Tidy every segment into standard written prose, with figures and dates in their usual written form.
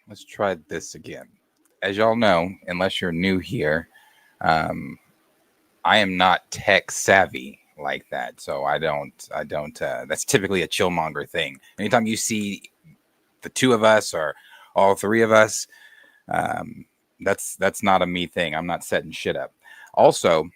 Let's try this again. As y'all know, unless you're new here, um, I am not tech savvy like that. So I don't, that's typically a chillmonger thing. Anytime you see the two of us or all three of us, um, that's not a me thing. I'm not setting shit up. Also,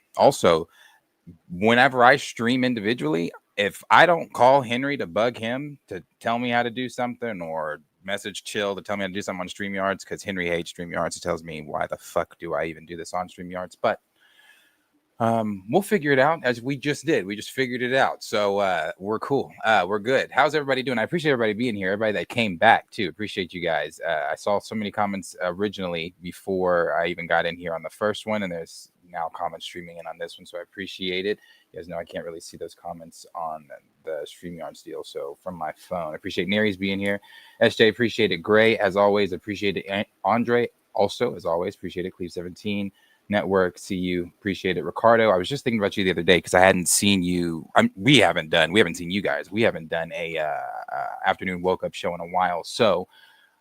whenever I stream individually, if I don't call Henry to bug him to tell me how to do something or message Chill to tell me how to do something on StreamYards, because Henry hates StreamYards, he tells me, why the fuck do I even do this on StreamYards? But we'll figure it out as we just did. We just figured it out. So we're cool. We're good. How's everybody doing? I appreciate everybody being here. Everybody that came back too. Appreciate you guys. I saw so many comments originally before I even got in here on the first one, and there's now comments streaming in on this one. So I appreciate it. You guys know I can't really see those comments on the StreamYards deal. So from my phone, I appreciate Neri's being here. SJ, appreciate it. Gray, as always, appreciate it. Andre, also, as always, appreciate it. Cleve17. Network, see you, appreciate it. Ricardo, I was just thinking about you the other day because I hadn't seen you. We haven't seen you guys. We haven't done a afternoon woke up show in a while. So,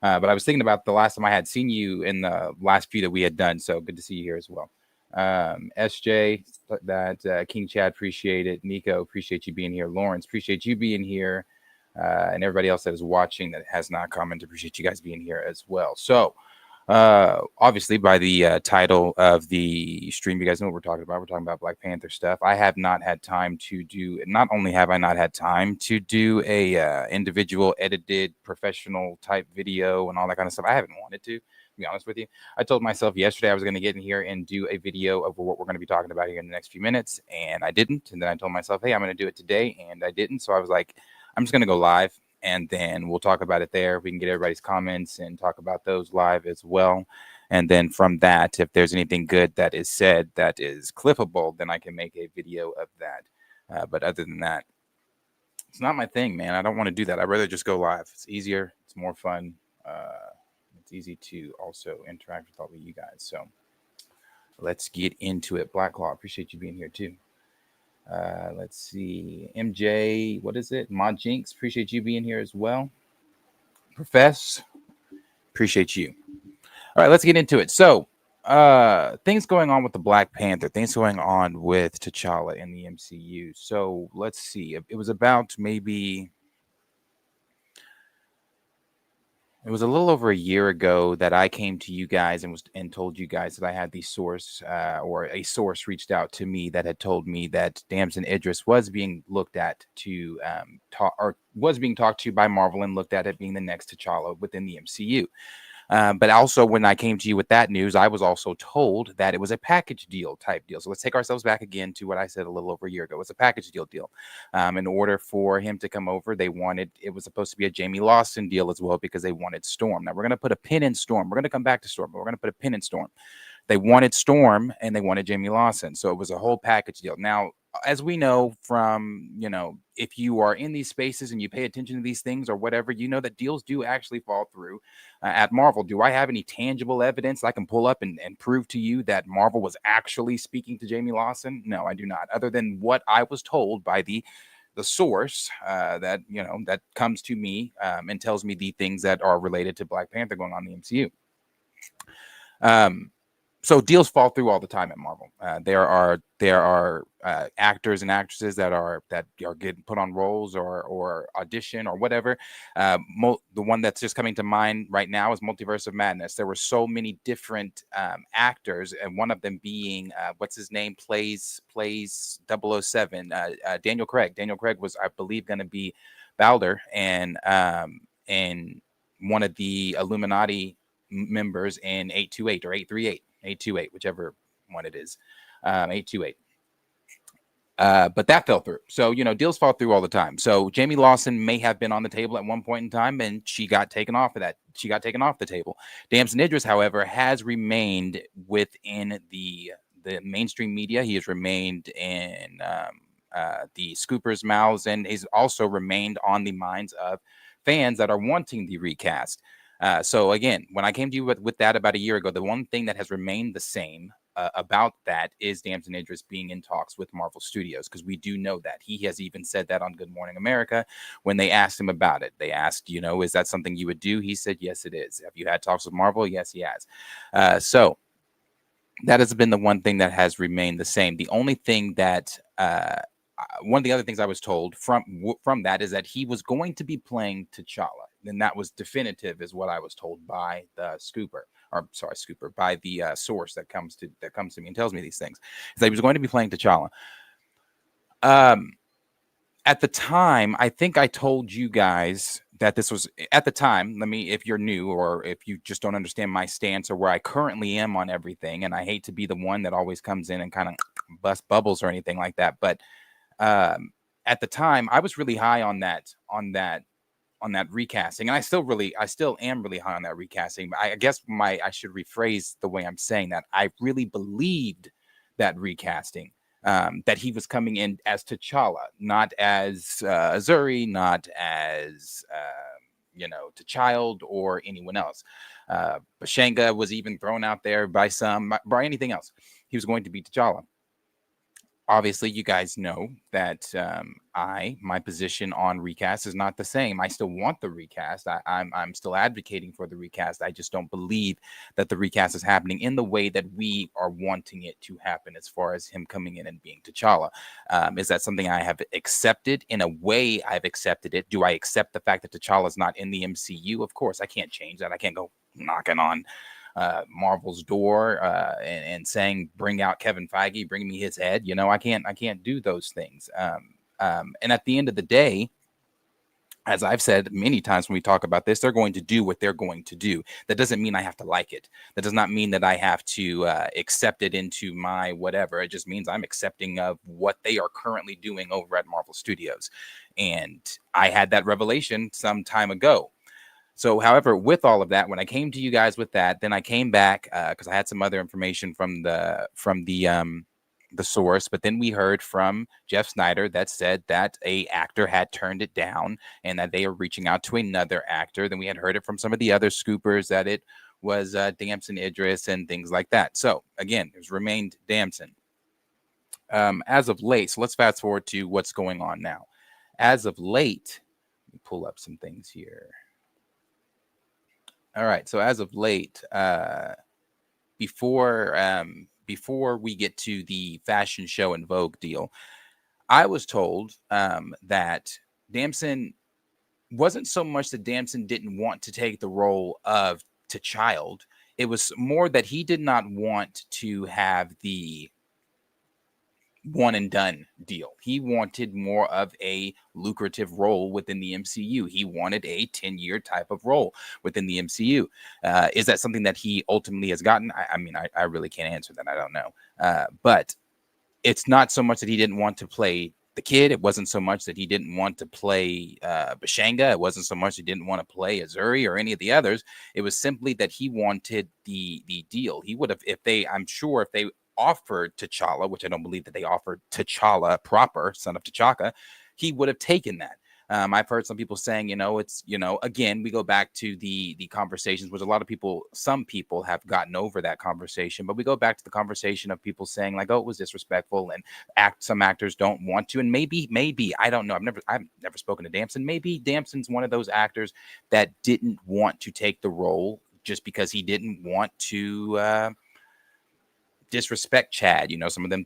but I was thinking about the last time I had seen you in the last few that we had done. So good to see you here as well. SJ, that King Chad, appreciate it. Nico, appreciate you being here. Lawrence, appreciate you being here. And everybody else that is watching that has not commented, appreciate you guys being here as well. So, obviously by the title of the stream, you guys know what we're talking about. We're talking about Black Panther stuff. I have not had time to do, not only have I not had time to do a individual edited professional type video and all that kind of stuff, I haven't wanted to be honest with you. I told myself yesterday I was going to get in here and do a video of what we're going to be talking about here in the next few minutes, and I didn't. And then I told myself, hey, I'm going to do it today, and I didn't. So I was like, I'm just going to go live, and then we'll talk about it there. We can get everybody's comments and talk about those live as well. And then from that, if there's anything good that is said that is clippable, then I can make a video of that. But other than that, it's not my thing, man. I don't want to do that. I'd rather just go live. It's easier. It's more fun. It's easy to also interact with all of you guys. So let's get into it. Black Claw, appreciate you being here too. Let's see. MJ, what is it? Mod Jinx, appreciate you being here as well. Profess, appreciate you. All right, let's get into it. So, things going on with the Black Panther, things going on with T'Challa in the MCU. So, let's see. It was about maybe it was a little over a year ago that I came to you guys and told you guys that I had the source, or a source reached out to me that had told me that Damson Idris was being looked at to talk, or was being talked to by Marvel and looked at it being the next T'Challa within the MCU. But also, when I came to you with that news, I was also told that it was a package deal type deal. So let's take ourselves back again to what I said a little over a year ago. It was a package deal. In order for him to come over, it was supposed to be a Jamie Lawson deal as well because they wanted Storm. Now, we're going to put a pin in Storm. We're going to come back to Storm, but we're going to put a pin in Storm. They wanted Storm and they wanted Jamie Lawson. So it was a whole package deal. Now, as we know from, if you are in these spaces and you pay attention to these things or whatever, you know that deals do actually fall through at Marvel. Do I have any tangible evidence I can pull up and prove to you that Marvel was actually speaking to Jamie Lawson? No, I do not. Other than what I was told by the source that comes to me and tells me the things that are related to Black Panther going on in the MCU. So deals fall through all the time at Marvel. There are actors and actresses that are getting put on roles or audition or whatever. The one that's just coming to mind right now is Multiverse of Madness. There were so many different actors, and one of them being what's his name plays 007, Daniel Craig. Daniel Craig was, I believe, going to be Balder and one of the Illuminati members in 828 or 838, whichever one it is, 828. But that fell through. So, deals fall through all the time. So Jamie Lawson may have been on the table at one point in time, and she got taken off of that. She got taken off the table. Damson Idris, however, has remained within the mainstream media. He has remained in the scoopers' mouths, and he's also remained on the minds of fans that are wanting the recast. So again, when I came to you with that about a year ago, the one thing that has remained the same about that is Damson Idris being in talks with Marvel Studios, because we do know that he has even said that on Good Morning America when they asked him about it. They asked, is that something you would do? He said, yes, it is. Have you had talks with Marvel? Yes, he has. So that has been the one thing that has remained the same. The only thing that one of the other things I was told from that is that he was going to be playing T'Challa, and that was definitive, is what I was told by the scooper, by the source that comes to me and tells me these things. Is that he was going to be playing T'Challa. At the time, I think I told you guys that this was at the time. If you're new or if you just don't understand my stance or where I currently am on everything, and I hate to be the one that always comes in and kind of bust bubbles or anything like that, but at the time I was really high on that recasting, and I still am really high on that recasting. But I guess I should rephrase the way I'm saying that. I really believed that recasting, that he was coming in as T'Challa, not as Zuri, not as T'Child or anyone else. Bashanga was even thrown out there by anything else. He was going to be T'Challa. Obviously, you guys know that my position on recast is not the same. I still want the recast. I'm still advocating for the recast. I just don't believe that the recast is happening in the way that we are wanting it to happen, as far as him coming in and being T'Challa. Is that something I have accepted? In a way, I've accepted it. Do I accept the fact that T'Challa is not in the MCU? Of course, I can't change that. I can't go knocking on Marvel's door and saying, bring out Kevin Feige, bring me his head. I can't do those things. And at the end of the day, as I've said many times when we talk about this, they're going to do what they're going to do. That doesn't mean I have to like it. That does not mean that I have to accept it into my whatever. It just means I'm accepting of what they are currently doing over at Marvel Studios. And I had that revelation some time ago. So, however, with all of that, when I came to you guys with that, then I came back because I had some other information from the source. But then we heard from Jeff Snyder that said that a actor had turned it down and that they are reaching out to another actor. Then we had heard it from some of the other scoopers that it was Damson Idris and things like that. So again, it's remained Damson. As of late, so let's fast forward to what's going on now. As of late, let me pull up some things here. All right. So as of late, before we get to the fashion show and Vogue deal, I was told that Damson wasn't so much that Damson didn't want to take the role of T'Child. It was more that he did not want to have the one and done deal. He wanted more of a lucrative role within the MCU. He wanted a 10-year type of role within the MCU. Is that something that he ultimately has gotten? I really can't answer that. I don't know. But it's not so much that he didn't want to play the kid. It wasn't so much that he didn't want to play Bashanga. It wasn't so much he didn't want to play Azuri or any of the others. It was simply that he wanted the deal. He would have, if they offered T'Challa, which I don't believe that they offered T'Challa proper, son of T'Chaka, he would have taken that. I've heard some people saying, it's, again, we go back to the conversations, which some people have gotten over that conversation, but we go back to the conversation of people saying like, oh, it was disrespectful and some actors don't want to. And maybe, I don't know. I've never spoken to Damson. Maybe Damson's one of those actors that didn't want to take the role just because he didn't want to, disrespect Chad. Some of them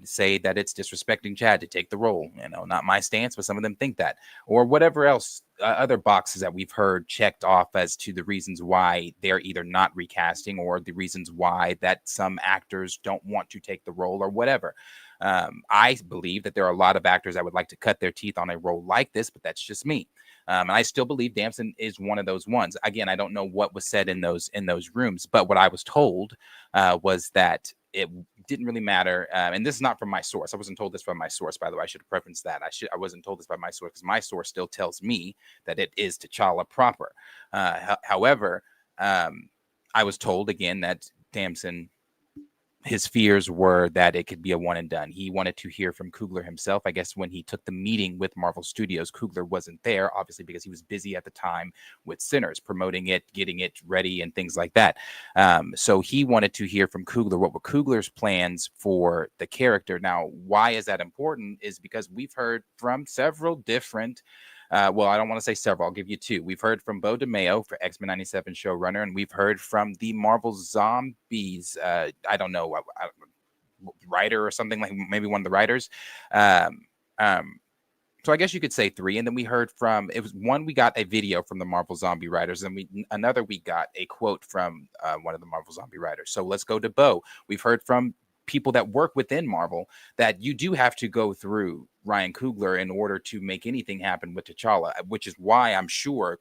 say that it's disrespecting Chad to take the role. Not my stance, but some of them think that, or whatever else, other boxes that we've heard checked off as to the reasons why they're either not recasting or the reasons why that some actors don't want to take the role or whatever. I believe that there are a lot of actors that would like to cut their teeth on a role like this, but that's just me. And I still believe Damson is one of those ones. Again, I don't know what was said in those rooms, but what I was told was that it didn't really matter. And this is not from my source. I wasn't told this from my source, by the way. I should have preferenced that. I wasn't told this by my source because my source still tells me that it is T'Challa proper. However, I was told again that Damson his fears were that it could be a one and done. He wanted to hear from Coogler himself. I guess when he took the meeting with Marvel Studios, Coogler wasn't there, obviously, because he was busy at the time with Sinners, promoting it, getting it ready, and things like that. So he wanted to hear from Coogler. What were Coogler's plans for the character? Now, why is that important? Is because we've heard from several different well, I don't want to say several. I'll give you two. We've heard from Bo DeMeo for X-Men 97 showrunner, and we've heard from the Marvel Zombies. I don't know, writer or something, like maybe one of the writers. Um, um, so I guess you could say three. And then we heard from, it was one, we got a video from the Marvel Zombie writers, and another we got a quote from one of the Marvel Zombie writers. So let's go to Bo. We've heard from people that work within Marvel that you do have to go through Ryan Coogler in order to make anything happen with T'Challa, which is why I'm sure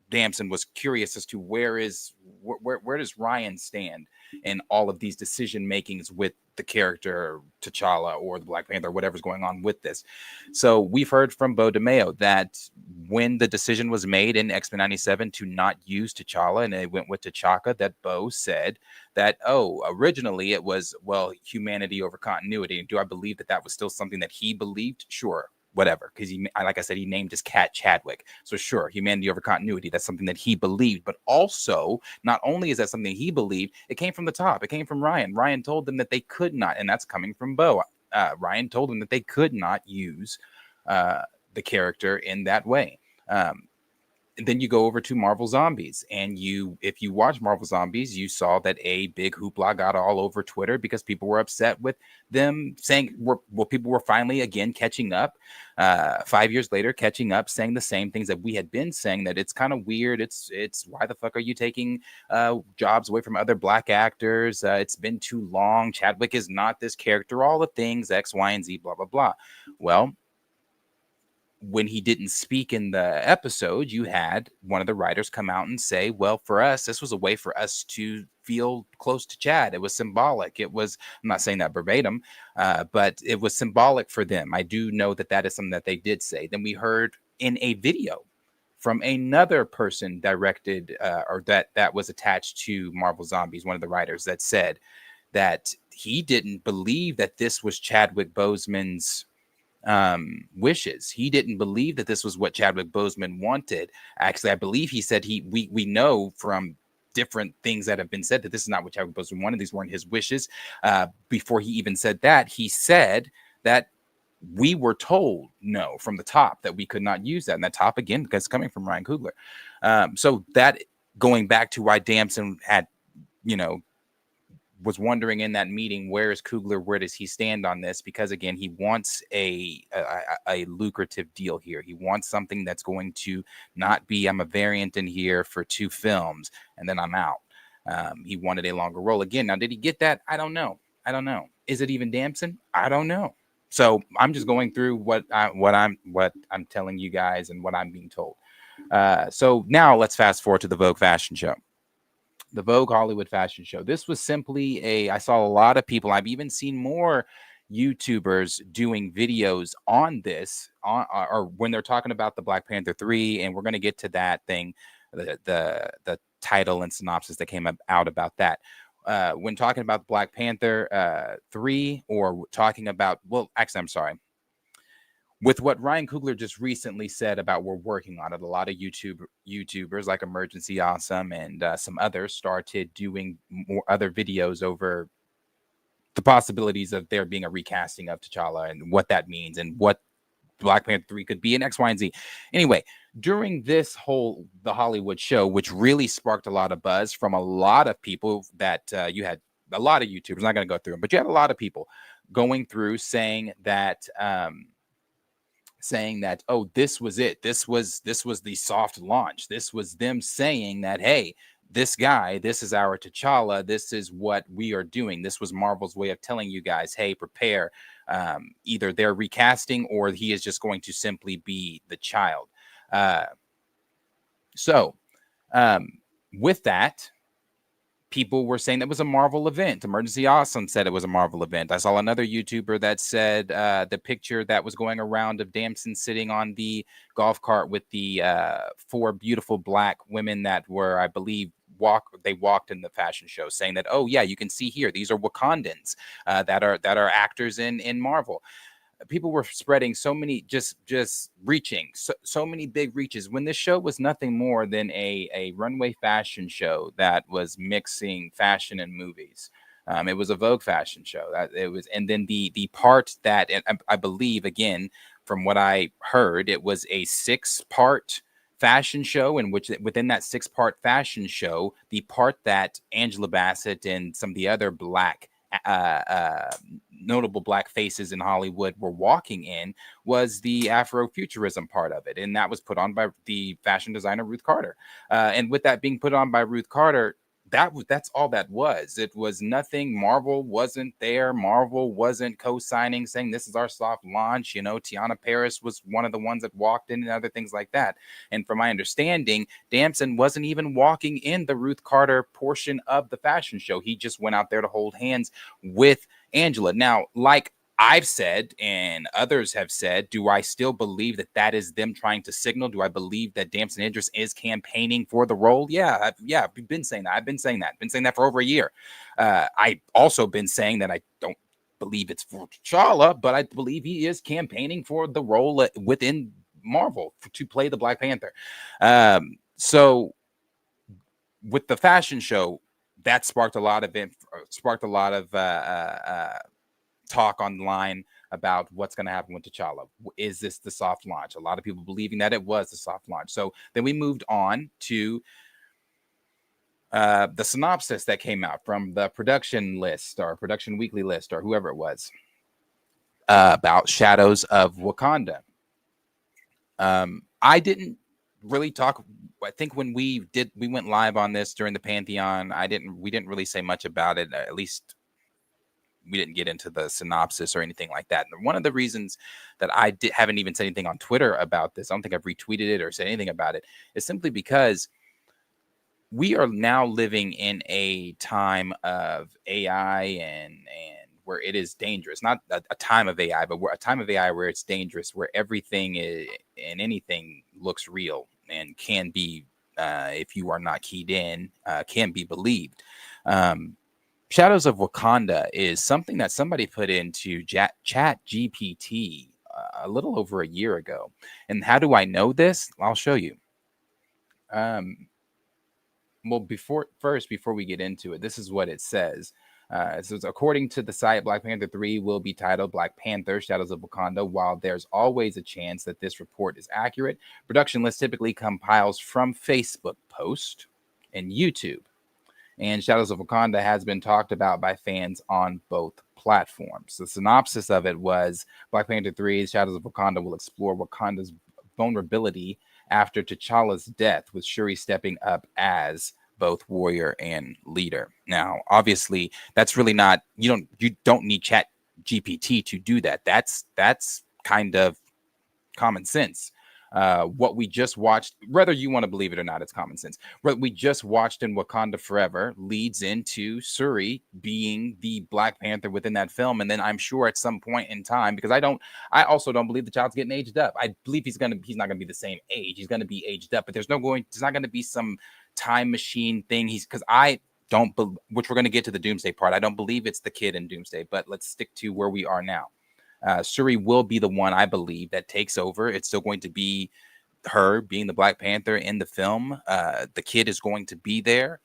Damson was curious as to where does Ryan stand in all of these decision makings with the character T'Challa or the Black Panther, whatever's going on with this. So we've heard from Bo DeMeo that when the decision was made in X-Men 97 to not use T'Challa and they went with T'Chaka, that Bo said that, originally it was, well, humanity over continuity. And do I believe that that was still something that he believed? Sure. Whatever, because he, like I said, he named his cat Chadwick. So sure, humanity over continuity, that's something that he believed. But also, not only is that something he believed, it came from the top. It came from Ryan. Ryan told them that they could not, and that's coming from Bo. Ryan told them that they could not use the character in that way. Then you go over to Marvel Zombies, and if you watch Marvel Zombies, you saw that a big hoopla got all over Twitter because people were upset with them saying, people were finally again catching up 5 years later, catching up, saying the same things that we had been saying, that it's kind of weird. It's why the fuck are you taking jobs away from other Black actors? It's been too long. Chadwick is not this character, all the things X, Y, and Z, blah, blah, blah. Well, when he didn't speak in the episode, you had one of the writers come out and say, well, for us, this was a way for us to feel close to Chad. It was symbolic. It was, I'm not saying that verbatim, but it was symbolic for them. I do know that that is something that they did say. Then we heard in a video from another person directed or that was attached to Marvel Zombies, one of the writers, that said that he didn't believe that this was Chadwick Boseman's wishes. He didn't believe that this was what Chadwick Boseman wanted. Actually, I believe he said we know from different things that have been said that this is not what Chadwick Boseman wanted. These weren't his wishes. Before he even said that, he said that we were told no from the top that we could not use that. And that top, again, because it's coming from Ryan Coogler. So that, going back to why Damson had, was wondering in that meeting, where is Coogler? Where does he stand on this? Because again, he wants a lucrative deal here. He wants something that's going to not be, I'm a variant in here for 2 films and then I'm out. He wanted a longer role. Again, now did he get that? I don't know. Is it even Damson? I don't know. So I'm just going through what I'm telling you guys and what I'm being told. So now let's fast forward to the Vogue fashion show. The Vogue Hollywood fashion show. This was simply I saw a lot of people. I've even seen more YouTubers doing videos on this, or when they're talking about the Black Panther 3, and we're going to get to that thing, the title and synopsis that came out about that. When talking about Black Panther 3, or talking about, well, actually, I'm sorry. With what Ryan Coogler just recently said about we're working on it, a lot of YouTubers like Emergency Awesome and some others started doing more other videos over the possibilities of there being a recasting of T'Challa and what that means and what Black Panther 3 could be in X, Y, and Z. Anyway, during the Hollywood show, which really sparked a lot of buzz from a lot of people, that you had a lot of YouTubers, I'm not going to go through them, but you had a lot of people going through saying that oh, this was it, this was the soft launch, this was them saying that, hey, this is our T'Challa, this is what we are doing. This was Marvel's way of telling you guys, hey, prepare, either they're recasting or he is just going to simply be the child. So with that, people were saying that was a Marvel event. Emergency Awesome said it was a Marvel event. I saw another YouTuber that said the picture that was going around of Damson sitting on the golf cart with the 4 beautiful Black women that were, I believe, walked in the fashion show saying that, oh yeah, you can see here, these are Wakandans that are actors in Marvel. People were spreading so many, just reaching so many big reaches, when this show was nothing more than a runway fashion show that was mixing fashion and movies. It was a Vogue fashion show that it was, and then the part that, and I believe, again, from what I heard, it was a 6-part fashion show, in which within that 6-part fashion show, the part that Angela Bassett and some of the other black uh, uh, notable black faces in Hollywood were walking in was the Afrofuturism part of it, and that was put on by the fashion designer Ruth Carter. And with that being put on by Ruth Carter, that's all that was. It was nothing. Marvel wasn't there. Marvel wasn't co-signing, saying this is our soft launch. Tiana Paris was one of the ones that walked in and other things like that. And from my understanding, Damson wasn't even walking in the Ruth Carter portion of the fashion show. He just went out there to hold hands with Angela. Now, like I've said and others have said, do I still believe that that is them trying to signal? Do I believe that Damson Idris is campaigning for the role? Yeah, I've been saying that. I've been saying that for over a year. I also been saying that I don't believe it's for T'Challa, but I believe he is campaigning for the role within Marvel to play the Black Panther. So with the fashion show, that sparked a lot of talk online about what's going to happen with T'Challa. Is this the soft launch? A lot of people believing that it was the soft launch. So then we moved on to the synopsis that came out from the production list or production weekly list or whoever it was about Shadows of Wakanda. I didn't really talk. I think when we went live on this during the Pantheon, we didn't really say much about it. At least we didn't get into the synopsis or anything like that. And one of the reasons that I haven't even said anything on Twitter about this, I don't think I've retweeted it or said anything about it, is simply because we are now living in a time of AI and where it is dangerous. Not a time of AI, but a time of AI where it's dangerous, where everything and anything looks real and can be, if you are not keyed in, can be believed. Shadows of Wakanda is something that somebody put into Chat GPT a little over a year ago. And how do I know this? I'll show you. Well, before we get into it, this is what it says. It says, according to the site, Black Panther 3 will be titled Black Panther Shadows of Wakanda. While there's always a chance that this report is accurate, production list typically compiles from Facebook post and YouTube. And Shadows of Wakanda has been talked about by fans on both platforms. The synopsis of it was Black Panther 3 Shadows of Wakanda will explore Wakanda's vulnerability after T'Challa's death, with Shuri stepping up as both warrior and leader. Now, obviously, that's really not, you don't need Chat GPT to do that. That's kind of common sense. What we just watched, whether you want to believe it or not, it's common sense. What we just watched in Wakanda Forever leads into Shuri being the Black Panther within that film. And then I'm sure at some point in time, because I also don't believe the child's getting aged up. I believe he's not going to be the same age. He's going to be aged up, but there's not going to be some time machine thing. Because I don't, which we're going to get to the Doomsday part. I don't believe it's the kid in Doomsday, but let's stick to where we are now. Shuri will be the one, I believe, that takes over. It's still going to be her being the Black Panther in the film. The kid is going to be there.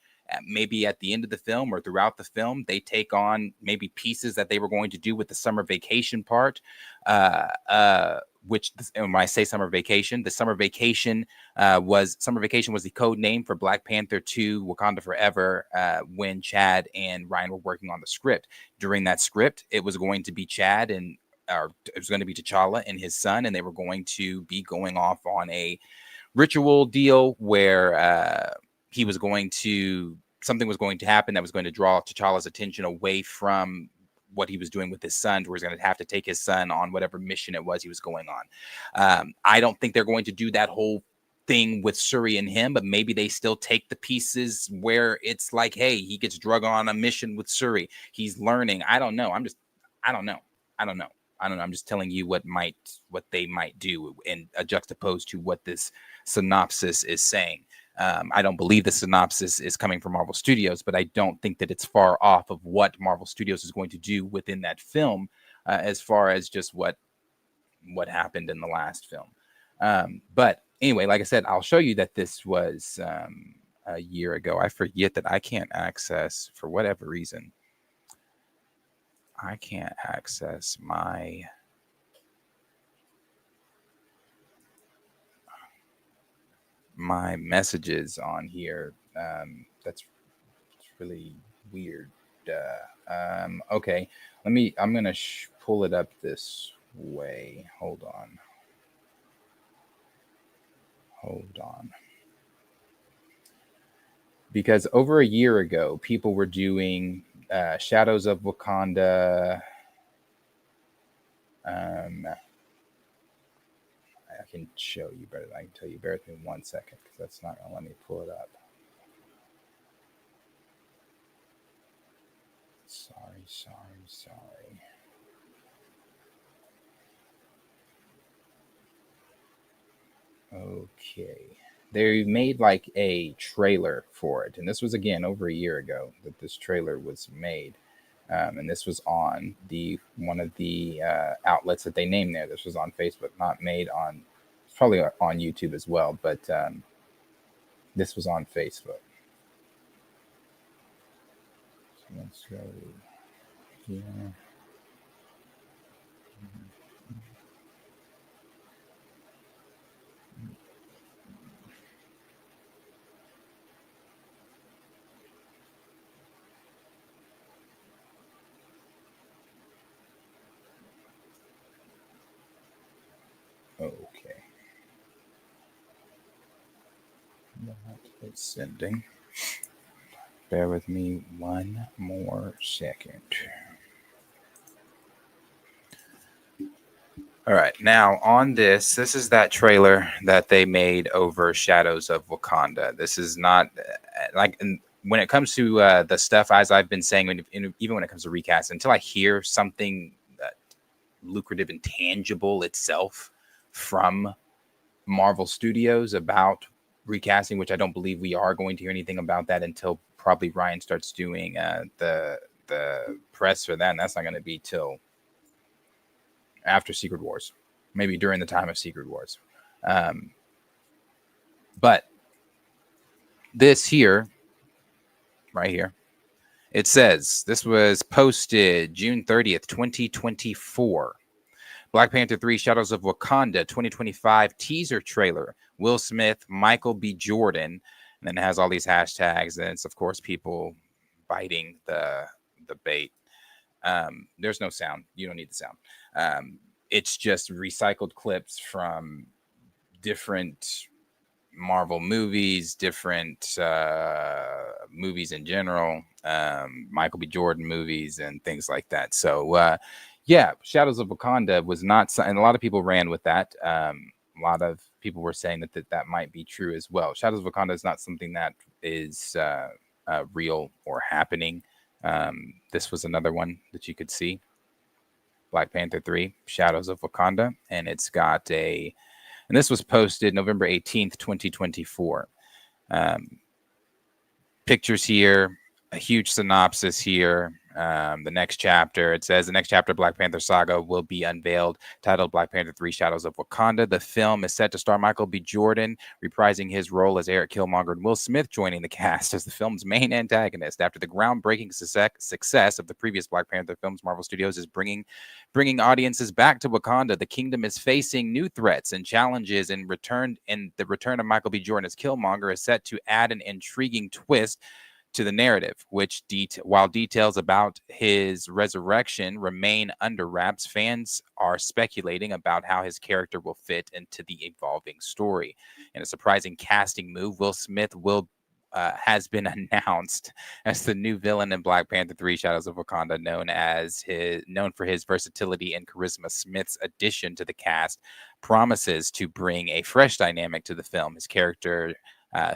Maybe at the end of the film or throughout the film, they take on maybe pieces that they were going to do with the summer vacation part. Which, when I say summer vacation, the summer vacation was the code name for Black Panther 2 Wakanda Forever when Chad and Ryan were working on the script. During that script, it was going to be Chad and it was going to be T'Challa and his son, and they were going to be going off on a ritual deal where something was going to happen that was going to draw T'Challa's attention away from what he was doing with his son, where he's going to have to take his son on whatever mission it was he was going on. I don't think they're going to do that whole thing with Shuri and him, but maybe they still take the pieces where it's like, hey, he gets drug on a mission with Shuri. He's learning. I don't know. I don't know. I'm just telling you what they might do and juxtaposed to what this synopsis is saying. I don't believe the synopsis is coming from Marvel Studios, but I don't think that it's far off of what Marvel Studios is going to do within that film, as far as just what happened in the last film. But anyway, like I said, I'll show you that this was a year ago. I forget that I can't access, for whatever reason, I can't access my messages on here. That's really weird. Okay, I'm gonna pull it up this way. Hold on. Because over a year ago, people were doing Shadows of Wakanda. I can show you better. I can tell you. Bear with me 1 second, because that's not gonna let me pull it up. Sorry. Okay. They made like a trailer for it, and this was again over a year ago that this trailer was made, and this was on the one of the outlets that they named there. This was on Facebook, not made on. It's probably on YouTube as well, but this was on Facebook. So let's go here. Okay. It's sending. Bear with me 1 more second. All right, now on this is that trailer that they made over Shadows of Wakanda. This is not like when it comes to the stuff, as I've been saying, even when it comes to recast, until I hear something lucrative and tangible itself from Marvel Studios about recasting, which I don't believe we are going to hear anything about that until probably Ryan starts doing the press for that, and that's not going to be till after Secret Wars, maybe during the time of Secret Wars. But this here, right here, it says this was posted June 30th, 2024. Black Panther 3 Shadows of Wakanda 2025 teaser trailer. Will Smith, Michael B. Jordan, and then it has all these hashtags, and it's of course people biting the bait. There's no sound. You don't need the sound. It's just recycled clips from different Marvel movies, different movies in general, Michael B. Jordan movies, and things like that. So, yeah, Shadows of Wakanda was not, and a lot of people ran with that. A lot of people were saying that might be true as well. Shadows of Wakanda is not something that is real or happening. This was another one that you could see. Black Panther 3, Shadows of Wakanda. And it's got and this was posted November 18th, 2024. Pictures here, a huge synopsis here. The next chapter, it says the next chapter of Black Panther saga will be unveiled, titled Black Panther 3 Shadows of Wakanda. The film is set to star Michael B. Jordan, reprising his role as Eric Killmonger, and Will Smith joining the cast as the film's main antagonist. After the groundbreaking success of the previous Black Panther films, Marvel Studios is bringing audiences back to Wakanda. The kingdom is facing new threats and challenges, and the return of Michael B. Jordan as Killmonger is set to add an intriguing twist to the narrative, which while details about his resurrection remain under wraps, fans are speculating about how his character will fit into the evolving story. In a surprising casting move, Will Smith has been announced as the new villain in Black Panther 3 Shadows of Wakanda, known for his versatility and charisma. Smith's addition to the cast promises to bring a fresh dynamic to the film. His character,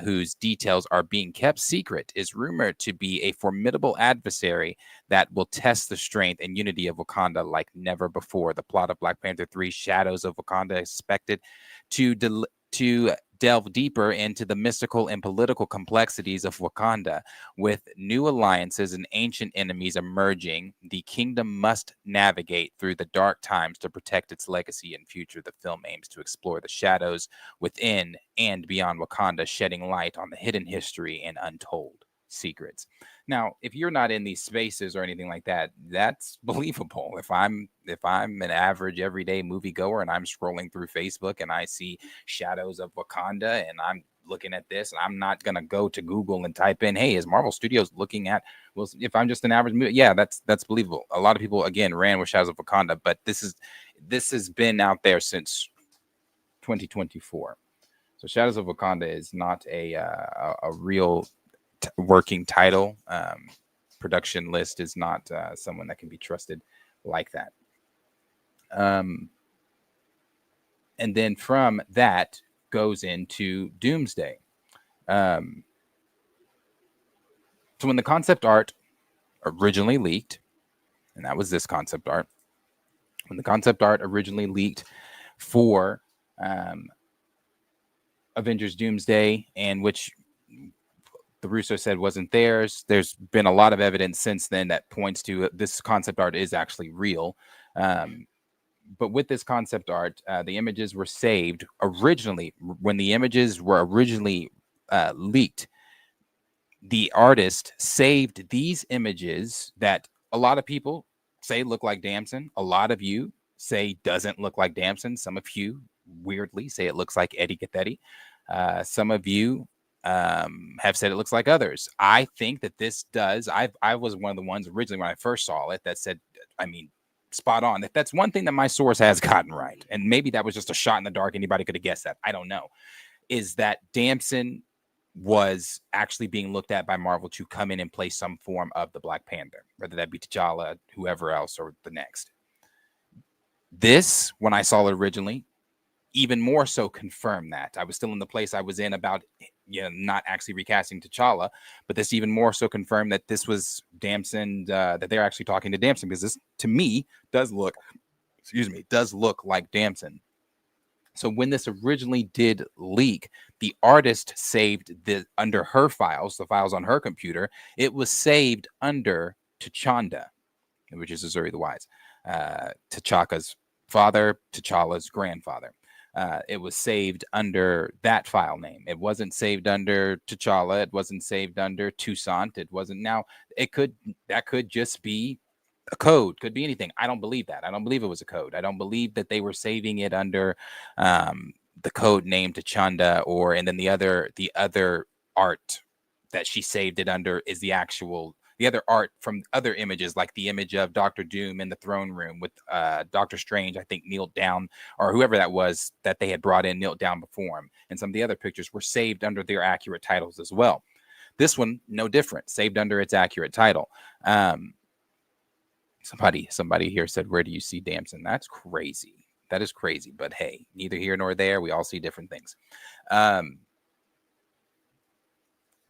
whose details are being kept secret, is rumored to be a formidable adversary that will test the strength and unity of Wakanda like never before. The plot of Black Panther 3 Shadows of Wakanda is expected to to delve deeper into the mystical and political complexities of Wakanda. With new alliances and ancient enemies emerging, the kingdom must navigate through the dark times to protect its legacy and future. The film aims to explore the shadows within and beyond Wakanda, shedding light on the hidden history and untold secrets. Now, if you're not in these spaces or anything like that, that's believable. If I'm an average everyday moviegoer and I'm scrolling through Facebook and I see shadows of Wakanda and I'm looking at this, and I'm not gonna go to Google and type in, "Hey, is Marvel Studios looking at?" Well, if I'm just an average movie, yeah, that's believable. A lot of people again ran with Shadows of Wakanda, but this has been out there since 2024. So Shadows of Wakanda is not a real working title. Production list is not someone that can be trusted like that. And then from that goes into Doomsday. So when the concept art originally leaked, and that was this concept art, when the concept art originally leaked for Avengers Doomsday, and which the Russo said wasn't theirs. There's been a lot of evidence since then that points to this concept art is actually real. But with this concept art, the images were saved originally. When the images were originally leaked, the artist saved these images that a lot of people say look like Damson. A lot of you say doesn't look like Damson. Some of you weirdly say it looks like Eddie Cathetti. Some of you have said it looks like others. I think that this does. I was one of the ones originally when I first saw it that said, I mean, spot on. That's one thing that my source has gotten right, and maybe that was just a shot in the dark. Anybody could have guessed that. I don't know. Is that Damson was actually being looked at by Marvel to come in and play some form of the Black Panther, whether that be T'Challa, whoever else, or the next. This, when I saw it originally, even more so confirmed that. I was still in the place I was in about not actually recasting T'Challa, but this even more so confirmed that this was Damson, that they're actually talking to Damson, because this to me does look like Damson. So when this originally did leak, the artist saved under her files, the files on her computer, it was saved under T'Chanda, which is Azuri the Wise, T'Chaka's father, T'Challa's grandfather. It was saved under that file name. It wasn't saved under T'Challa. It wasn't saved under Toussaint. It wasn't. Now that could just be a code, could be anything. I don't believe that. I don't believe it was a code. I don't believe that they were saving it under the code name T'Chanda, and then the other art that she saved it under is the other art from other images, like the image of Doctor Doom in the throne room with Doctor Strange, I think, kneeled down, or whoever that was that they had brought in knelt down before him. And some of the other pictures were saved under their accurate titles as well. This one, no different, saved under its accurate title. Somebody here said, "Where do you see Damson?" That's crazy. That is crazy. But hey, neither here nor there. We all see different things.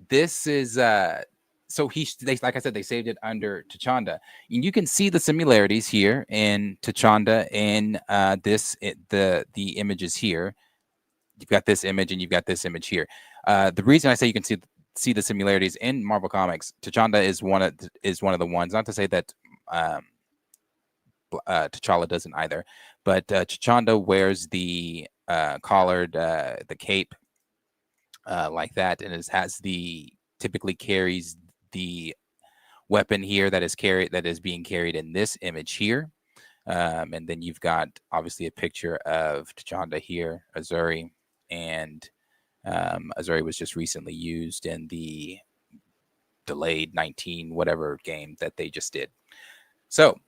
This is so they, like I said, they saved it under T'Chanda, and you can see the similarities here in T'Chanda in the images here. You've got this image and you've got this image here. The reason I say you can see the similarities in Marvel Comics, T'Chanda is one of the ones. Not to say that T'Challa doesn't either, but T'Chanda wears the collared, the cape like that, and typically carries the weapon here that is being carried in this image here. And then you've got obviously a picture of T'Chanda here, Azuri, and Azuri was just recently used in the delayed 19 whatever game that they just did. So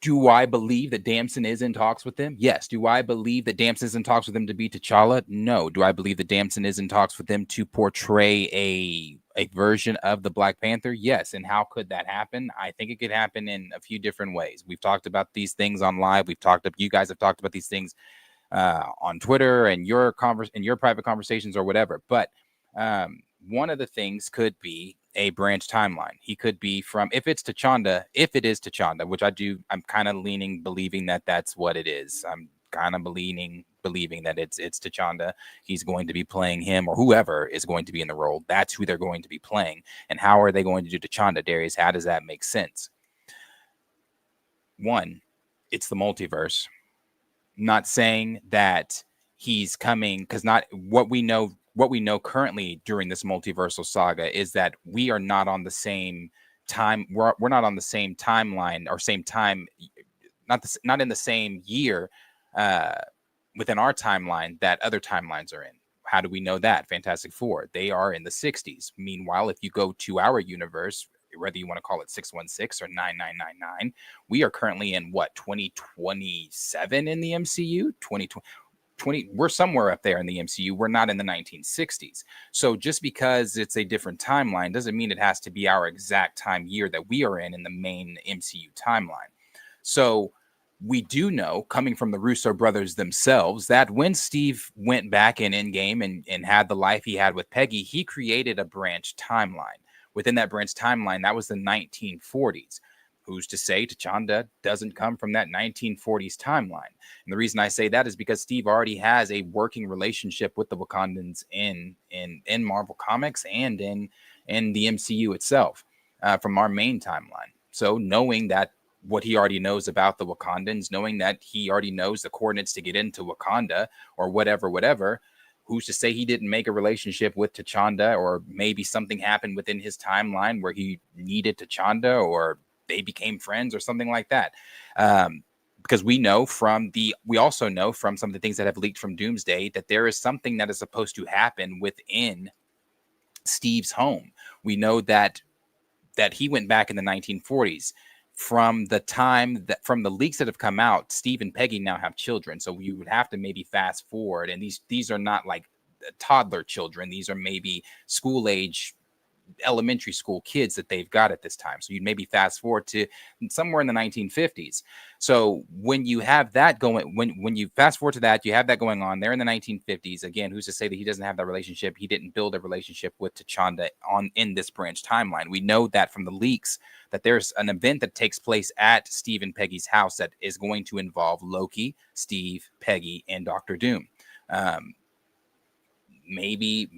do I believe that Damson is in talks with them? Yes. Do I believe that Damson is in talks with them to be T'Challa? No. Do I believe that Damson is in talks with them to portray a version of the Black Panther? Yes. And how could that happen? I think it could happen in a few different ways. We've talked about these things on live. You guys have talked about these things on Twitter and your private conversations or whatever. But one of the things could be a branch timeline. He could be from, if it is T'Chanda, which I'm kind of believing that that's what it is. I'm kind of leaning believing that it's T'Challa. He's going to be playing him, or whoever is going to be in the role. That's who they're going to be playing. And how are they going to do T'Challa, Darius? How does that make sense? One, it's the multiverse. Not saying that he's coming, because not what we know currently during this multiversal saga is that we are not on the same time. We're not on the same timeline or same time, not in the same year uh within our timeline that other timelines are in. How do we know that? Fantastic Four, they are in the 60s. Meanwhile, if you go to our universe, whether you want to call it 616 or 9999, we are currently in what, 2027 in the MCU? 2020, we're somewhere up there in the MCU. We're not in the 1960s. So just because it's a different timeline doesn't mean it has to be our exact time year that we are in the main MCU timeline. So we do know, coming from the Russo brothers themselves, that when Steve went back in Endgame and had the life he had with Peggy, he created a branch timeline. Within that branch timeline, that was the 1940s. Who's to say T'Challa doesn't come from that 1940s timeline? And the reason I say that is because Steve already has a working relationship with the Wakandans in Marvel Comics and in the MCU itself, from our main timeline. So knowing that, what he already knows about the Wakandans, knowing that he already knows the coordinates to get into Wakanda or whatever, who's to say he didn't make a relationship with T'Challa, or maybe something happened within his timeline where he needed T'Challa, or they became friends or something like that. Because we also know from some of the things that have leaked from Doomsday that there is something that is supposed to happen within Steve's home. We know that he went back in the 1940s. From the leaks that have come out, Steve and Peggy now have children. So you would have to maybe fast forward. And these are not like toddler children. These are maybe school age, elementary school kids that they've got at this time. So you'd maybe fast forward to somewhere in the 1950s. So when you have that going, when you fast forward to that, you have that going on there in the 1950s. Again, who's to say that he doesn't have that relationship? He didn't build a relationship with T'Challa in this branch timeline. We know that from the leaks that there's an event that takes place at Steve and Peggy's house that is going to involve Loki, Steve, Peggy, and Doctor Doom. Maybe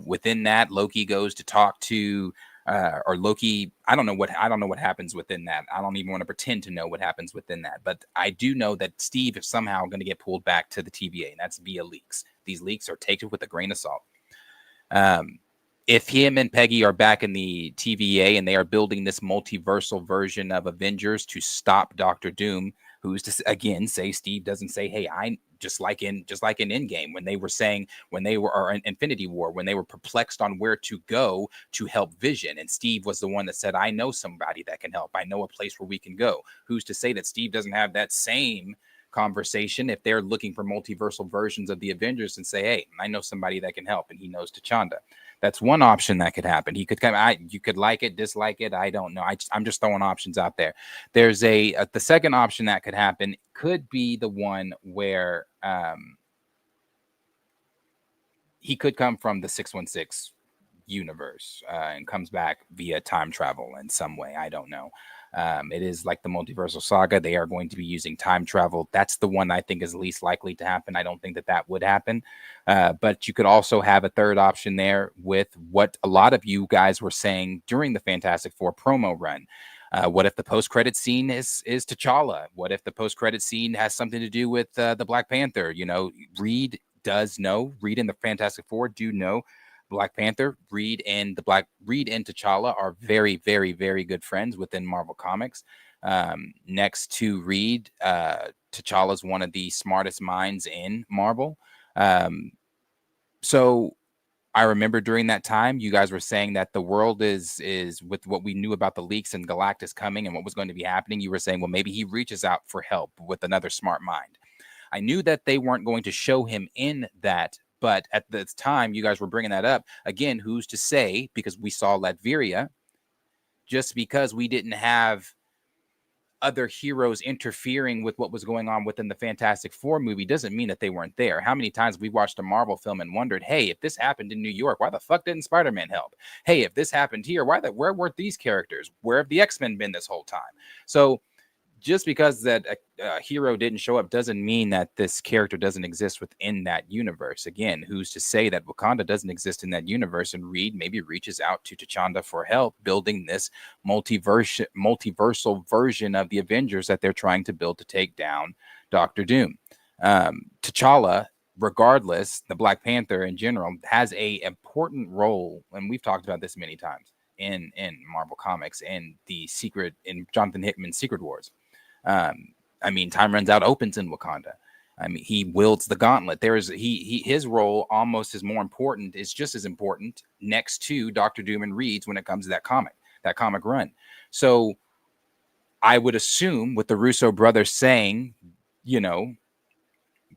within that, Loki goes to talk to, or Loki. I don't know what happens within that. I don't even want to pretend to know what happens within that. But I do know that Steve is somehow going to get pulled back to the TVA, and that's via leaks. These leaks are taken with a grain of salt. If him and Peggy are back in the TVA and they are building this multiversal version of Avengers to stop Doctor Doom, who's to again say Steve doesn't say, hey, I just like in Endgame, when they were or in Infinity War, when they were perplexed on where to go to help Vision, and Steve was the one that said, I know somebody that can help. I know a place where we can go. Who's to say that Steve doesn't have that same conversation if they're looking for multiversal versions of the Avengers and say, hey, I know somebody that can help, and he knows T'Challa. That's one option that could happen. He could come. You could like it, dislike it. I don't know. I'm just throwing options out there. There's the second option that could happen could be the one where he could come from the 616 universe and comes back via time travel in some way. I don't know. It is like the multiversal saga. They are going to be using time travel. That's the one I think is least likely to happen. I don't think that would happen. But you could also have a third option there with what a lot of you guys were saying during the Fantastic Four promo run. What if the post-credit scene is T'Challa? What if the post-credit scene has something to do with the Black Panther? Reed and the Fantastic Four do know Black Panther. Reed and T'Challa are very, very, very good friends within Marvel Comics. Next to Reed, T'Challa is one of the smartest minds in Marvel. So I remember during that time, you guys were saying that the world is with what we knew about the leaks and Galactus coming and what was going to be happening. You were saying, well, maybe he reaches out for help with another smart mind. I knew that they weren't going to show him in that, but at the time you guys were bringing that up again. Who's to say? Because we saw Latveria. Just because we didn't have other heroes interfering with what was going on within the Fantastic Four movie doesn't mean that they weren't there. How many times we watched a Marvel film and wondered, hey, if this happened in New York, why the fuck didn't Spider-Man help? Hey, if this happened here, where weren't these characters? Where have the X-Men been this whole time? So just because that a hero didn't show up doesn't mean that this character doesn't exist within that universe. Again, who's to say that Wakanda doesn't exist in that universe, and Reed maybe reaches out to T'Challa for help building this multiversal version of the Avengers that they're trying to build to take down Doctor Doom. T'Challa, regardless, the Black Panther in general has a important role, and we've talked about this many times in Marvel Comics and the secret in Jonathan Hickman's Secret Wars. I mean, Time Runs Out opens in Wakanda. I mean, he wields the gauntlet. There's his role almost is more important, is just as important next to Doctor Doom and Reed's when it comes to that comic run. So I would assume with the Russo brothers saying, you know,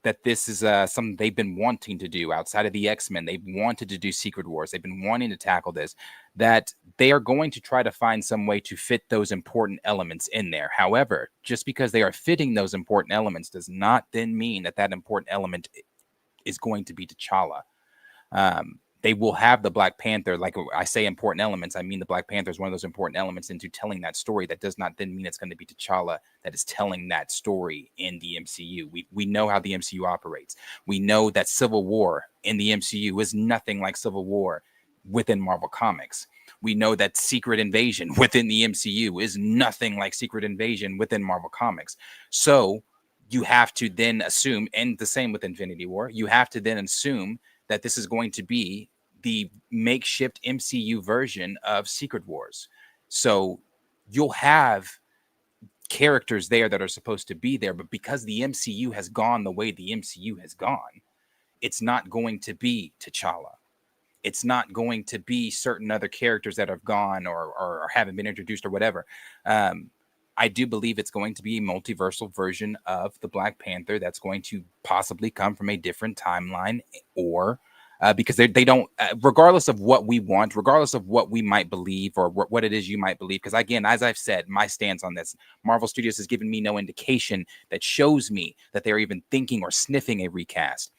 that this is something they've been wanting to do outside of the X-Men. They've wanted to do Secret Wars. They've been wanting to tackle this, that they are going to try to find some way to fit those important elements in there. However, just because they are fitting those important elements does not then mean that that important element is going to be T'Challa. They will have the Black Panther. Like I say, important elements, I mean the Black Panther is one of those important elements into telling that story. That does not then mean it's going to be T'Challa that is telling that story in the MCU. We know how the MCU operates. We know that Civil War in the MCU is nothing like Civil War within Marvel Comics. We know that Secret Invasion within the MCU is nothing like Secret Invasion within Marvel Comics. So you have to then assume, and the same with Infinity War, you have to then assume that this is going to be the makeshift MCU version of Secret Wars. So you'll have characters there that are supposed to be there, but because the MCU has gone the way the MCU has gone, it's not going to be T'Challa. It's not going to be certain other characters that have gone or haven't been introduced or whatever. I do believe it's going to be a multiversal version of the Black Panther that's going to possibly come from a different timeline, or because they don't, regardless of what we want, regardless of what we might believe or what it is you might believe. Because again, as I've said, my stance on this, Marvel Studios has given me no indication that shows me that they're even thinking or sniffing a recast.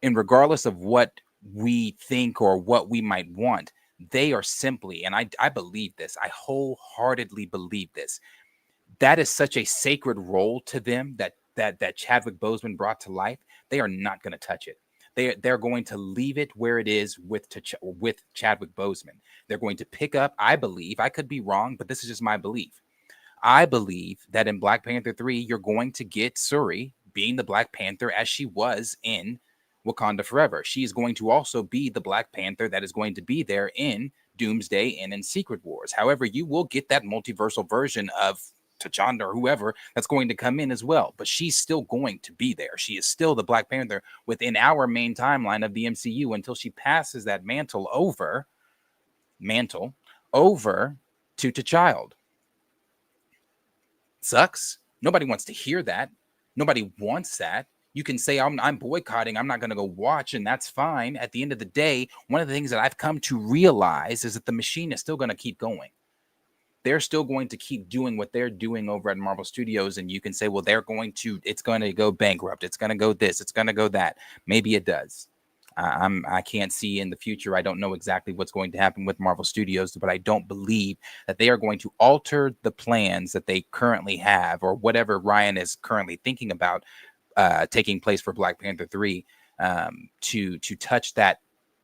And regardless of what we think or what we might want, they are simply, and I believe this, I wholeheartedly believe this, that is such a sacred role to them that Chadwick Boseman brought to life. They are not going to touch it. They're going to leave it where it is with Chadwick Boseman. They're going to pick up, I believe, I could be wrong, but this is just my belief. I believe that in Black Panther 3, you're going to get Shuri being the Black Panther as she was in Wakanda Forever. She is going to also be the Black Panther that is going to be there in Doomsday and in Secret Wars. However, you will get that multiversal version of T'Challa or whoever that's going to come in as well. But she's still going to be there. She is still the Black Panther within our main timeline of the MCU until she passes that mantle over to T'Challa. Sucks. Nobody wants to hear that. Nobody wants that. You can say I'm boycotting, I'm not going to go watch, and that's fine. At the end of the day, one of the things that I've come to realize is that the machine is still going to keep going. They're still going to keep doing what they're doing over at Marvel Studios, and you can say, well, it's going to go bankrupt. It's going to go this. It's going to go that. Maybe it does. I can't see in the future. I don't know exactly what's going to happen with Marvel Studios, but I don't believe that they are going to alter the plans that they currently have or whatever Ryan is currently thinking about taking place for Black Panther 3 to touch that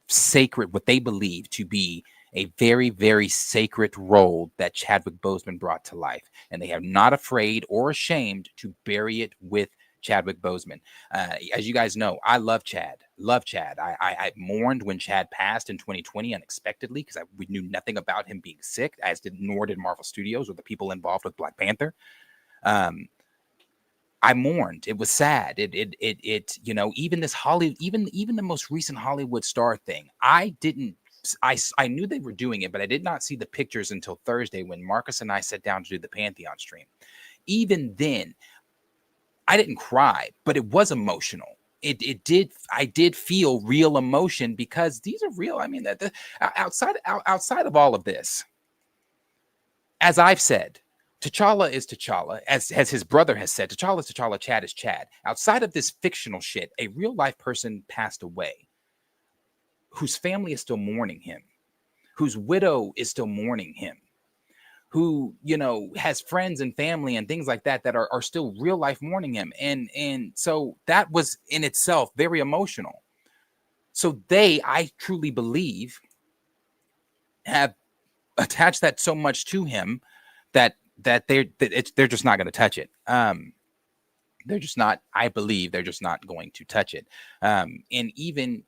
sacred, what they believe to be a very, very sacred role that Chadwick Boseman brought to life. And they are not afraid or ashamed to bury it with Chadwick Boseman. As you guys know, I love Chad. I mourned when Chad passed in 2020 unexpectedly because we knew nothing about him being sick, nor did Marvel Studios or the people involved with Black Panther. I mourned. It was sad. It even this even the most recent Hollywood star thing. I knew they were doing it, but I did not see the pictures until Thursday when Marcus and I sat down to do the Pantheon stream. Even then, I didn't cry, but it was emotional. I did feel real emotion because these are real. I mean, outside of all of this, as I've said, T'Challa is T'Challa, as his brother has said. T'Challa is T'Challa, Chad is Chad. Outside of this fictional shit, a real life person passed away whose family is still mourning him, whose widow is still mourning him, who, has friends and family and things like that that are still real life mourning him. And so that was in itself very emotional. So I truly believe, have attached that so much to him that they're just not going to touch it. They're just not. I believe they're just not going to touch it. And even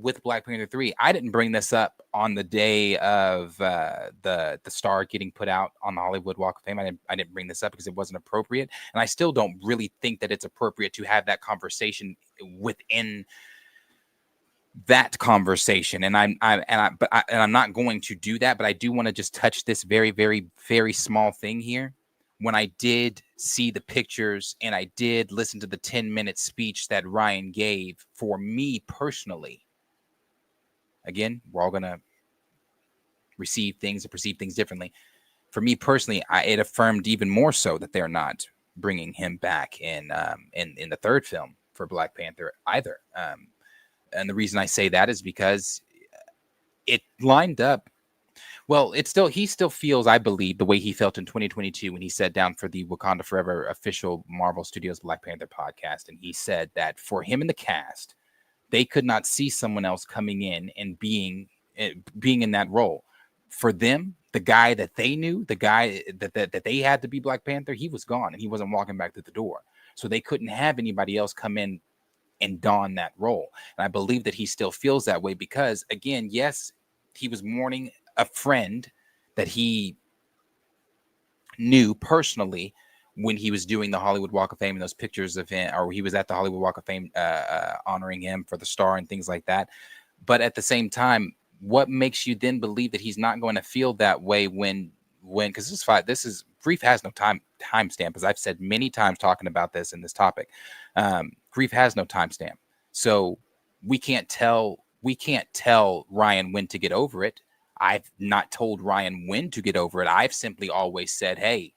with Black Panther 3, I didn't bring this up on the day of the star getting put out on the Hollywood Walk of Fame. I didn't bring this up because it wasn't appropriate, and I still don't really think that it's appropriate to have that conversation within that conversation. And I'm not going to do that, but I do want to just touch this very, very, very small thing here. When I did see the pictures and I did listen to the 10-minute speech that Ryan gave, for me personally, again, we're all going to receive things and perceive things differently. For me personally, it affirmed even more so that they're not bringing him back in the third film for Black Panther either. And the reason I say that is because it lined up. Well, he still feels, I believe, the way he felt in 2022 when he sat down for the Wakanda Forever official Marvel Studios Black Panther podcast. And he said that for him and the cast, they could not see someone else coming in and being in that role. For them, the guy that they knew, the guy that they had to be Black Panther, he was gone and he wasn't walking back through the door. So they couldn't have anybody else come in and don that role. And I believe that he still feels that way because, again, yes, he was mourning a friend that he knew personally when he was doing the Hollywood Walk of Fame and those pictures of him, or he was at the Hollywood Walk of Fame honoring him for the star and things like that. But at the same time, what makes you then believe that he's not going to feel that way when because grief has no timestamp, as I've said many times talking about this in this topic. Grief has no timestamp. So we can't tell Ryan when to get over it. I've not told Ryan when to get over it. I've simply always said, hey,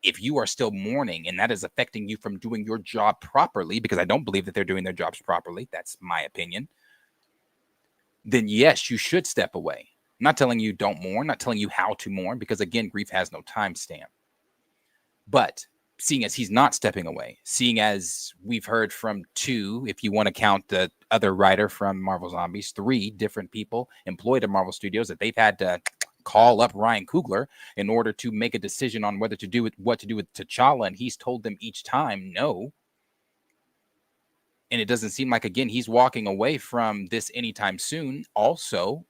if you are still mourning and that is affecting you from doing your job properly, because I don't believe that they're doing their jobs properly, that's my opinion, then yes, you should step away. I'm not telling you don't mourn, not telling you how to mourn, because again, grief has no timestamp. But seeing as he's not stepping away, seeing as we've heard from 2, if you want to count the other writer from Marvel Zombies, 3 different people employed at Marvel Studios that they've had to call up Ryan Coogler in order to make a decision on what to do with T'Challa, and he's told them each time no. And it doesn't seem like, again, he's walking away from this anytime soon. Also,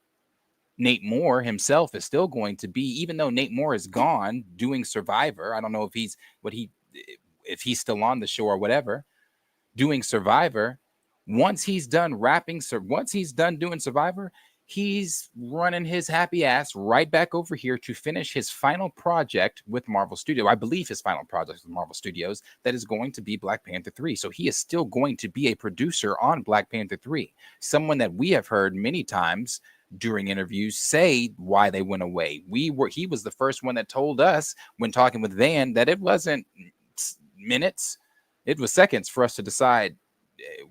Nate Moore himself is still going to be, even though Nate Moore is gone doing Survivor. I don't know if he's still on the show or whatever, doing Survivor. Once he's done doing Survivor, he's running his happy ass right back over here to finish his final project with Marvel Studios. I believe his final project with Marvel Studios, that is going to be Black Panther 3. So he is still going to be a producer on Black Panther 3. Someone that we have heard many times during interviews say why they went away. He was the first one that told us when talking with Van that it wasn't minutes, it was seconds for us to decide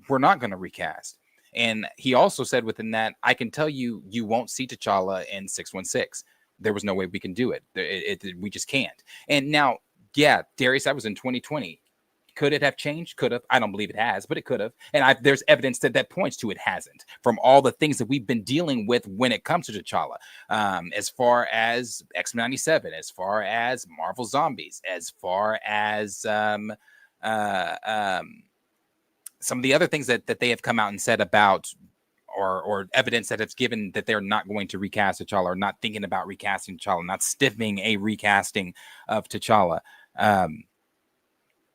we're not going to recast. And he also said within that, I can tell you, you won't see T'Challa in 616. There was no way we can do it. We just can't. And now, yeah, Darius, that was in 2020. Could it have changed? Could have. I don't believe it has, but it could have. And there's evidence that points to it hasn't, from all the things that we've been dealing with when it comes to T'Challa, as far as X-Men 97, as far as Marvel Zombies, as far as some of the other things that they have come out and said about, or evidence that it's given that they're not going to recast T'Challa, or not thinking about recasting T'Challa, not stiffing a recasting of T'Challa.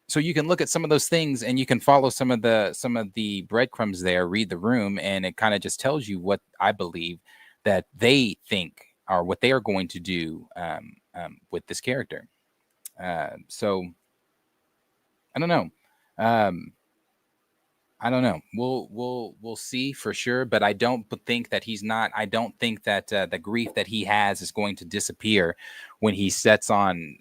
So you can look at some of those things and you can follow some of the breadcrumbs there, read the room, and it kind of just tells you what I believe that they think or what they are going to do with this character. So I don't know. I don't know. We'll see for sure, but I don't think that he's not. I don't think that the grief that he has is going to disappear when he steps on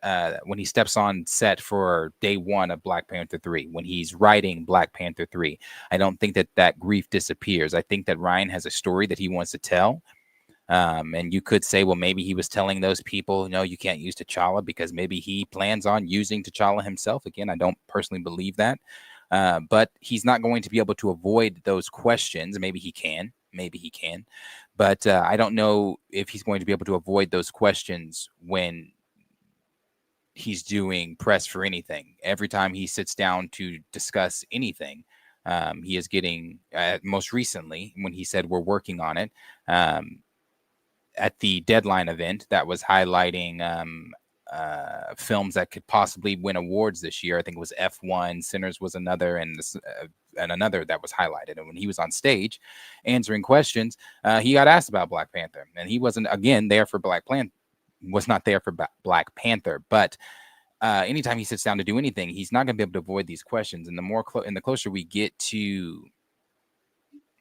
set for day one of Black Panther 3. When he's writing Black Panther 3, I don't think that grief disappears. I think that Ryan has a story that he wants to tell. And you could say, well, maybe he was telling those people, no, you can't use T'Challa because maybe he plans on using T'Challa himself. Again, I don't personally believe that. But he's not going to be able to avoid those questions. Maybe he can. Maybe he can. But I don't know if he's going to be able to avoid those questions when he's doing press for anything. Every time he sits down to discuss anything, he is getting, most recently, when he said we're working on it, at the deadline event that was highlighting films that could possibly win awards this year. I think it was F1, Sinners was another, and another that was highlighted. And when he was on stage answering questions, he got asked about Black Panther, and he wasn't again there for Black Panther. Was not there for Black Panther, but anytime he sits down to do anything, he's not going to be able to avoid these questions. And the more and the closer we get to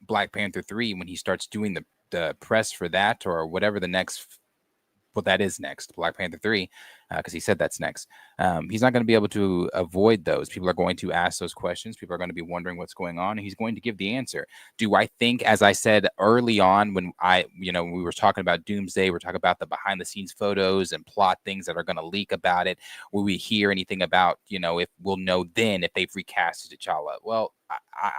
Black Panther 3, when he starts doing the press for that or whatever the next, well, that is next, Black Panther 3, because he said that's next. He's not going to be able to avoid those. People are going to ask those questions. People are going to be wondering what's going on. And he's going to give the answer. Do I think, as I said early on, when we were talking about Doomsday, we're talking about the behind the scenes photos and plot things that are going to leak about it. Will we hear anything about, if we'll know then if they've recasted T'Challa? Well,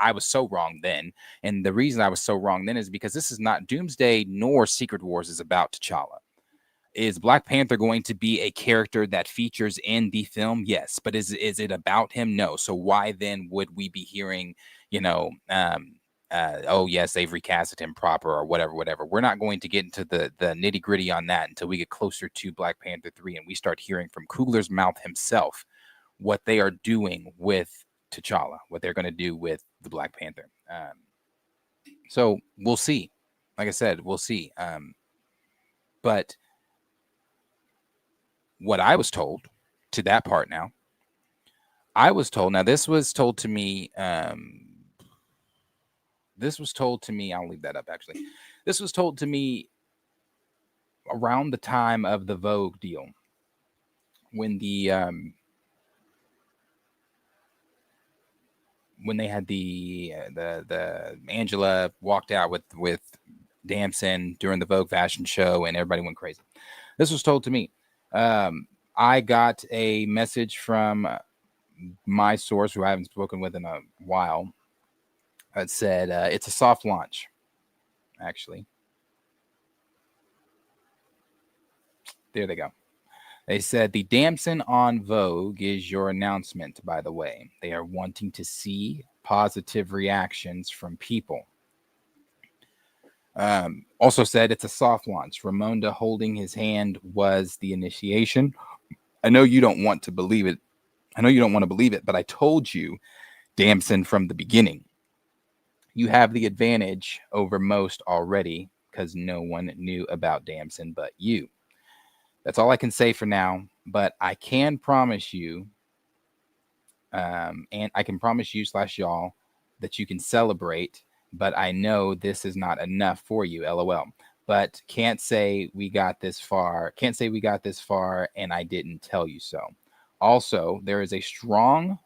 I was so wrong then. And the reason I was so wrong then is because this is not Doomsday nor Secret Wars is about T'Challa. Is Black Panther going to be a character that features in the film? Yes. But is it about him? No. So why then would we be hearing, oh, yes, they've recasted him proper or whatever. We're not going to get into the nitty gritty on that until we get closer to Black Panther 3 and we start hearing from Coogler's mouth himself what they are doing with T'Challa, what they're going to do with the Black Panther. So we'll see. Like I said, we'll see. But what I was told to that part now, this was told to me, I'll leave that up actually. This was told to me around the time of the Vogue deal, when when they had the Angela walked out with Damson during the Vogue fashion show and everybody went crazy. This was told to me. I got a message from my source, who I haven't spoken with in a while, that said it's a soft launch, actually. There they go. They said the Damson on Vogue is your announcement, by the way. They are wanting to see positive reactions from people. Also said it's a soft launch. Ramonda holding his hand was the initiation. I know you don't want to believe it. But I told you, Damson, from the beginning. You have the advantage over most already because no one knew about Damson but you. That's all I can say for now, but I can promise you, and I can promise you / y'all that you can celebrate, but I know this is not enough for you, LOL. But can't say we got this far, and I didn't tell you so. Also, there is a strong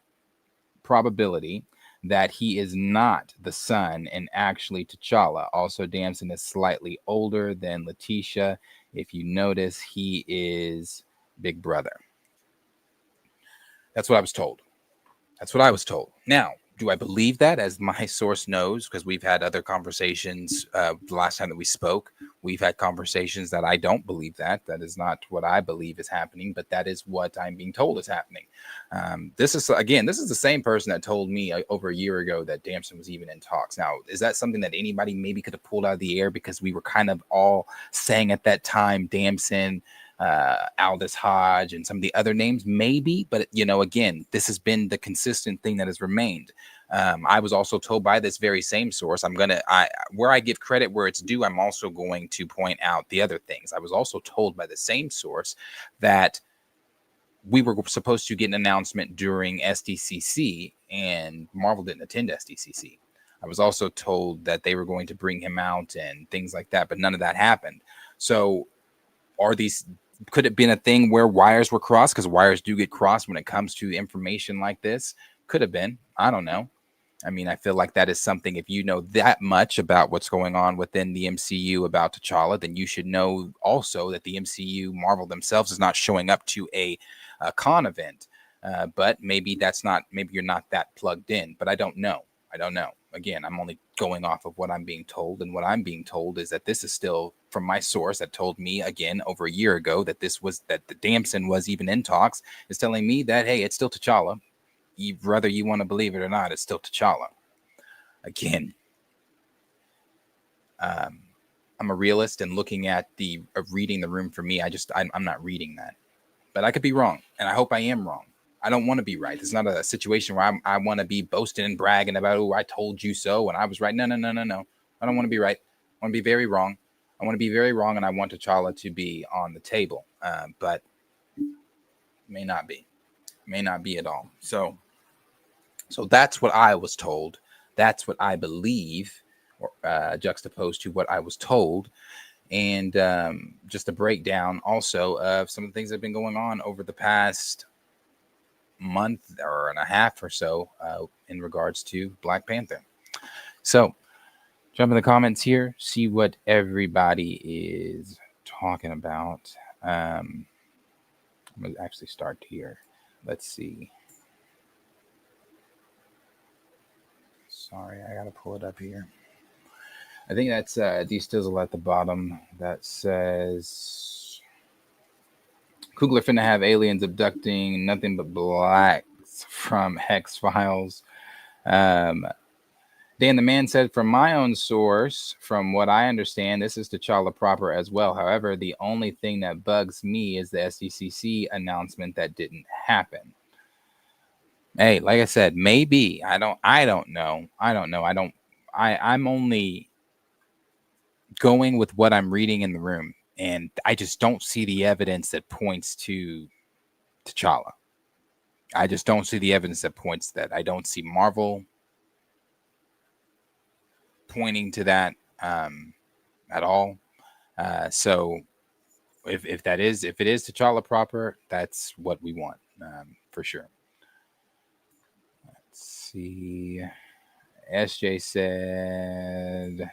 probability that he is not the son and actually T'Challa. Also, Damson is slightly older than Letitia. If you notice, he is Big Brother. That's what I was told. Now, do I believe that, as my source knows? Because we've had other conversations. The last time that we spoke, we've had conversations that I don't believe that. That is not what I believe is happening, but that is what I'm being told is happening. This is the same person that told me over a year ago that Damson was even in talks. Now, is that something that anybody maybe could have pulled out of the air, because we were kind of all saying at that time Damson, Aldous Hodge, and some of the other names, maybe, but again, this has been the consistent thing that has remained. I was also told by this very same source, where I give credit where it's due, I'm also going to point out the other things. I was also told by the same source that we were supposed to get an announcement during SDCC, and Marvel didn't attend SDCC. I was also told that they were going to bring him out and things like that, but none of that happened. So could it have been a thing where wires were crossed? Because wires do get crossed when it comes to information like this. Could have been. I don't know. I mean, I feel like that is something, if you know that much about what's going on within the MCU about T'Challa, then you should know also that the MCU, Marvel themselves, is not showing up to a con event. But maybe that's not, maybe you're not that plugged in, but I don't know. I don't know. Again, I'm only going off of what I'm being told. And what I'm being told is that this is still from my source that told me again over a year ago that this was, that the Damson was even in talks, is telling me that, hey, it's still T'Challa. Whether you want to believe it or not, it's still T'Challa. Again, I'm a realist, and looking at the reading the room for me, I'm not reading that. But I could be wrong, and I hope I am wrong. I don't want to be right. It's not a situation where I want to be boasting and bragging about, oh, I told you so and I was right. No, no, no, no, no. I don't want to be right. I want to be very wrong. I want to be very wrong, and I want T'Challa to be on the table. But may not be. May not be at all. So that's what I was told. That's what I believe, juxtaposed to what I was told. And just a breakdown also of some of the things that have been going on over the past month or and a half or so in regards to Black Panther. So jump in the comments here, see what everybody is talking about. I'm going to actually start here. Let's see. Sorry, I got to pull it up here. I think that's D-Stizzle at the bottom that says Coogler finna have aliens abducting nothing but blacks from Hex Files. Dan the Man said, from my own source, from what I understand, this is T'Challa proper as well. However, the only thing that bugs me is the SDCC announcement that didn't happen. Hey, like I said, maybe. I don't know. I'm only going with what I'm reading in the room, and I just don't see the evidence that points to T'Challa. I just don't see the evidence that points to that. I don't see Marvel pointing to that at all. So if it is T'Challa proper, that's what we want for sure. Let's see. SJ said,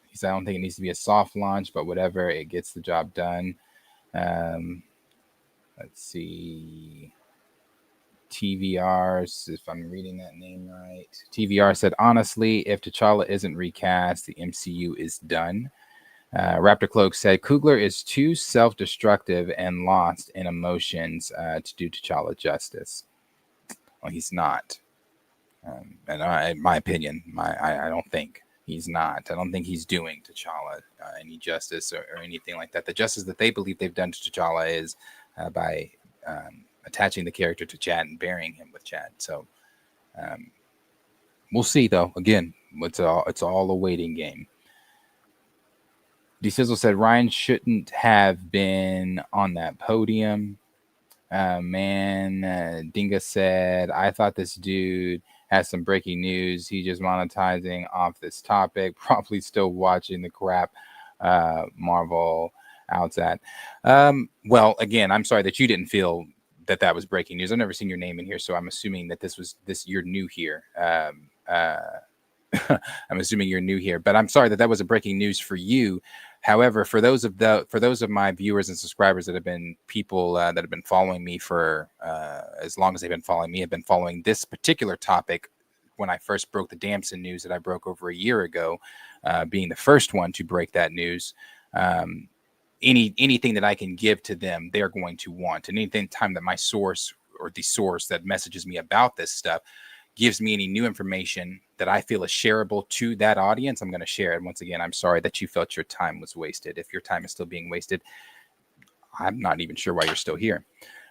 he said, I don't think it needs to be a soft launch, but whatever, it gets the job done. Let's see. TVR, if I'm reading that name right. TVR said, honestly, if T'Challa isn't recast, the MCU is done. Raptor Cloak said, Coogler is too self-destructive and lost in emotions to do T'Challa justice. Well, he's not. And in my opinion, I don't think he's not. I don't think he's doing T'Challa any justice or anything like that. The justice that they believe they've done to T'Challa is by attaching the character to Chad and burying him with Chad. So we'll see, though. Again, it's all a waiting game. D-Sizzle said Ryan shouldn't have been on that podium. Dinga said, I thought this dude has some breaking news. He just monetizing off this topic. Probably still watching the crap Marvel outs at. Well, again, I'm sorry that you didn't feel that was breaking news. I've never seen your name in here, so I'm assuming that you're new here. I'm assuming you're new here, but I'm sorry that was a breaking news for you. However, for those of my viewers and subscribers that have been people that have been following me for as long as they've been following me, have been following this particular topic when I first broke the Damson news that I broke over a year ago, being the first one to break that news. Anything that I can give to them, they're going to want, and anything time that my source or the source that messages me about this stuff gives me any new information that I feel is shareable to that audience, I'm going to share it. Once again, I'm sorry that you felt your time was wasted. If your time is still being wasted, I'm not even sure why you're still here.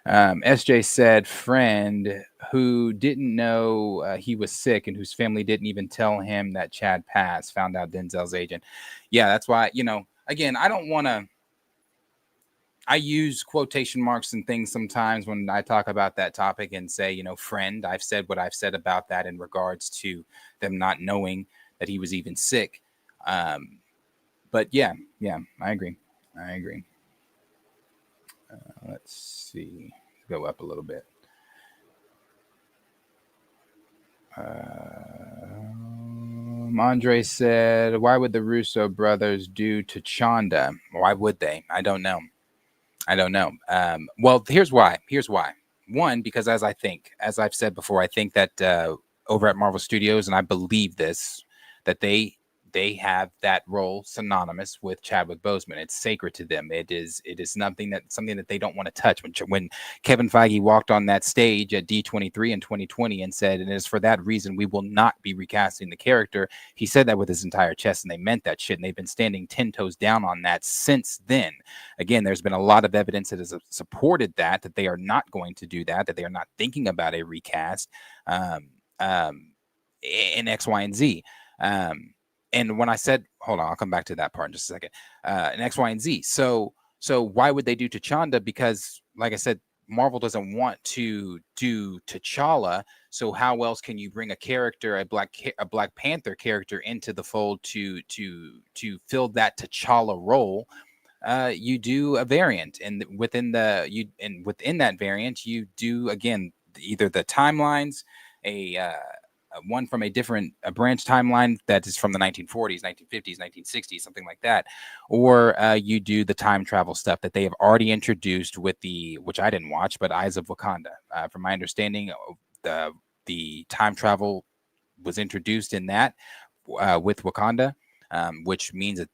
SJ said, friend who didn't know he was sick and whose family didn't even tell him that Chad passed, found out Denzel's agent. Yeah, that's why, again, I don't want to, I use quotation marks and things sometimes when I talk about that topic and say, friend, I've said what I've said about that in regards to them not knowing that he was even sick. But yeah, I agree. Let's see. Go up a little bit. Andre said, "Why would the Russo brothers do to Chanda? Why would they? I don't know. I don't know. Well, here's why. Here's why. One, because as I've said before, I think that over at Marvel Studios, and I believe this, that they have that role synonymous with Chadwick Boseman. It's sacred to them. It is something that they don't want to touch. When Kevin Feige walked on that stage at D23 in 2020 and said, "And it is for that reason we will not be recasting the character," he said that with his entire chest, and they meant that shit. And they've been standing 10 toes down on that since then. Again, there's been a lot of evidence that has supported that they are not going to do that they are not thinking about a recast um, um, in X, Y, and Z. And when I said, hold on, I'll come back to that part in just a second. In X, Y, and Z. So why would they do T'Challa? Because, like I said, Marvel doesn't want to do T'Challa. So how else can you bring a character, a Black Panther character, into the fold to fill that T'Challa role? You do a variant, and within that variant, you do again either the timelines, a one from a branch timeline that is from the 1940s, 1950s, 1960s, something like that, or you do the time travel stuff that they have already introduced with which I didn't watch, but Eyes of Wakanda. From my understanding, the time travel was introduced in that with Wakanda, which means that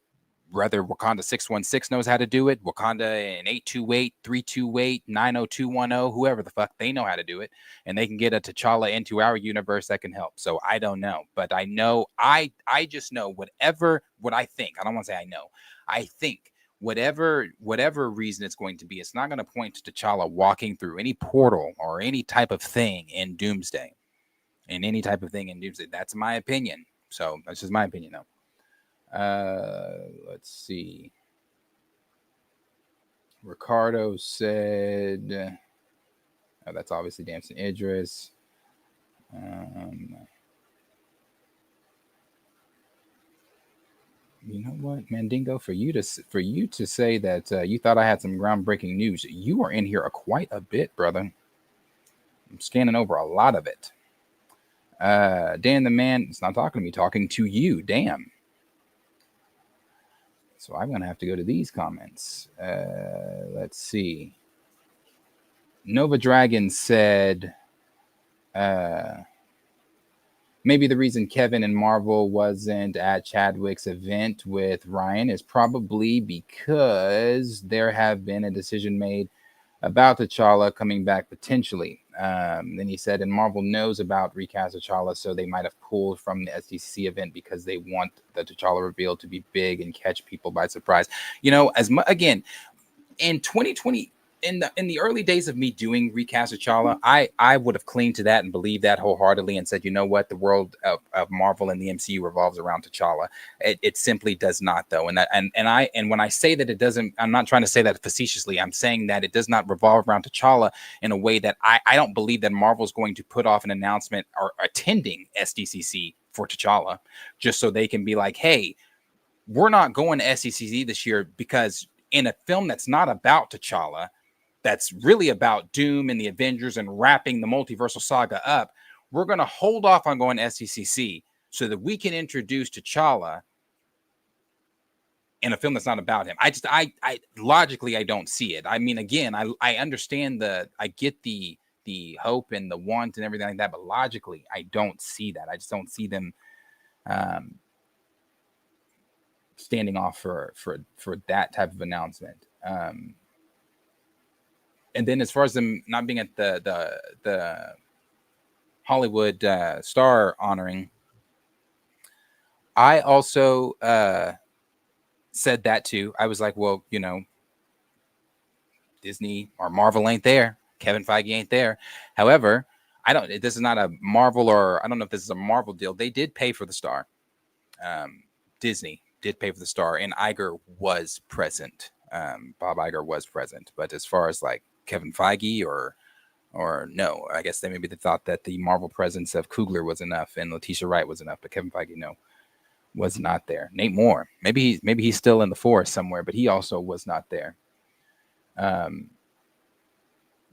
whether Wakanda 616 knows how to do it, Wakanda in 828, 328, 90210, whoever the fuck, they know how to do it. And they can get a T'Challa into our universe that can help. So I don't know. But I know, I just know what I think. I don't want to say I know. I think whatever reason it's going to be, it's not going to point to T'Challa walking through any portal or any type of thing in Doomsday. That's my opinion. So that's just my opinion, though. Let's see. Ricardo said, oh, that's obviously Damson Idris. You know what, Mandingo? For you to say that you thought I had some groundbreaking news, you are in here quite a bit, brother. I'm scanning over a lot of it. Dan the man, it's not talking to me, talking to you. Damn. So I'm going to have to go to these comments. Let's see. Nova Dragon said, maybe the reason Kevin and Marvel wasn't at Chadwick's event with Ryan is probably because there have been a decision made about T'Challa coming back potentially. Then he said, and Marvel knows about recast T'Challa, so they might have pulled from the SDCC event because they want the T'Challa reveal to be big and catch people by surprise. You know, again, in 2020, in the early days of me doing Recast T'Challa, I would have clinged to that and believed that wholeheartedly and said, you know what, the world of Marvel and the MCU revolves around T'Challa. It simply does not, though. And when I say that it doesn't, I'm not trying to say that facetiously. I'm saying that it does not revolve around T'Challa in a way that I don't believe that Marvel's going to put off an announcement or attending SDCC for T'Challa just so they can be like, hey, we're not going to SDCC this year because in a film that's not about T'Challa, that's really about Doom and the Avengers and wrapping the multiversal saga up, we're going to hold off on going to SDCC so that we can introduce T'Challa in a film that's not about him. I logically, I don't see it. I mean, again, I understand I get the hope and the want and everything like that, but logically, I don't see that. I just don't see them standing off for that type of announcement. And then as far as them not being at the Hollywood star honoring, I also said that too. I was like, well, you know, Disney or Marvel ain't there. Kevin Feige ain't there. However, this is not a Marvel, or I don't know if this is a Marvel deal. They did pay for the star. Disney did pay for the star, and Iger was present. Bob Iger was present. But as far as like Kevin Feige or no, I guess maybe they thought that the Marvel presence of Coogler was enough and Letitia Wright was enough, but Kevin Feige, no, was not there. Nate Moore, maybe he's still in the forest somewhere, but he also was not there.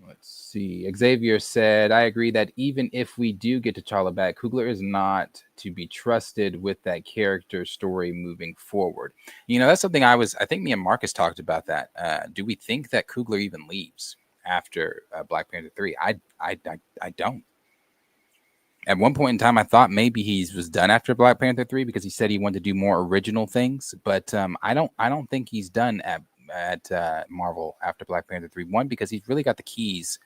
Let's see. Xavier said, I agree that even if we do get T'Challa back, Coogler is not to be trusted with that character story moving forward. That's something I think me and Marcus talked about that. Do we think that Coogler even leaves after Black Panther 3? I don't. At one point in time, I thought maybe he was done after Black Panther 3 because he said he wanted to do more original things. But I don't think he's done at Marvel after Black Panther 3. One, because he's really got the keys.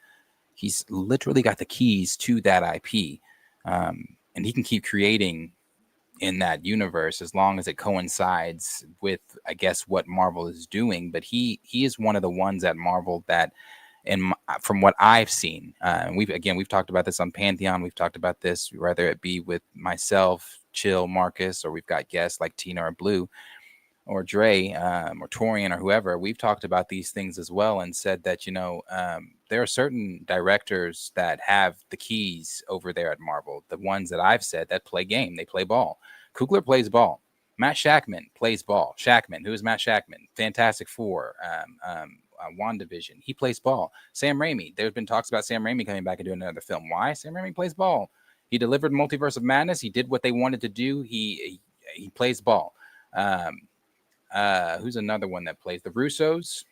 He's literally got the keys to that IP, and he can keep creating in that universe as long as it coincides with, I guess, what Marvel is doing. But he is one of the ones at Marvel that, and from what I've seen, we've talked about this on Pantheon. We've talked about this, whether it be with myself, Chill, Marcus, or we've got guests like Tina or Blue or Dre or Torian or whoever. We've talked about these things as well and said that there are certain directors that have the keys over there at Marvel. The ones that I've said that play game, they play ball. Coogler plays ball. Matt Shackman plays ball. Shackman, who is Matt Shackman? Fantastic Four, WandaVision. He plays ball. Sam Raimi. There's been talks about Sam Raimi coming back and doing another film. Why? Sam Raimi plays ball. He delivered Multiverse of Madness. He did what they wanted to do. He plays ball. Who's another one that plays? The Russos.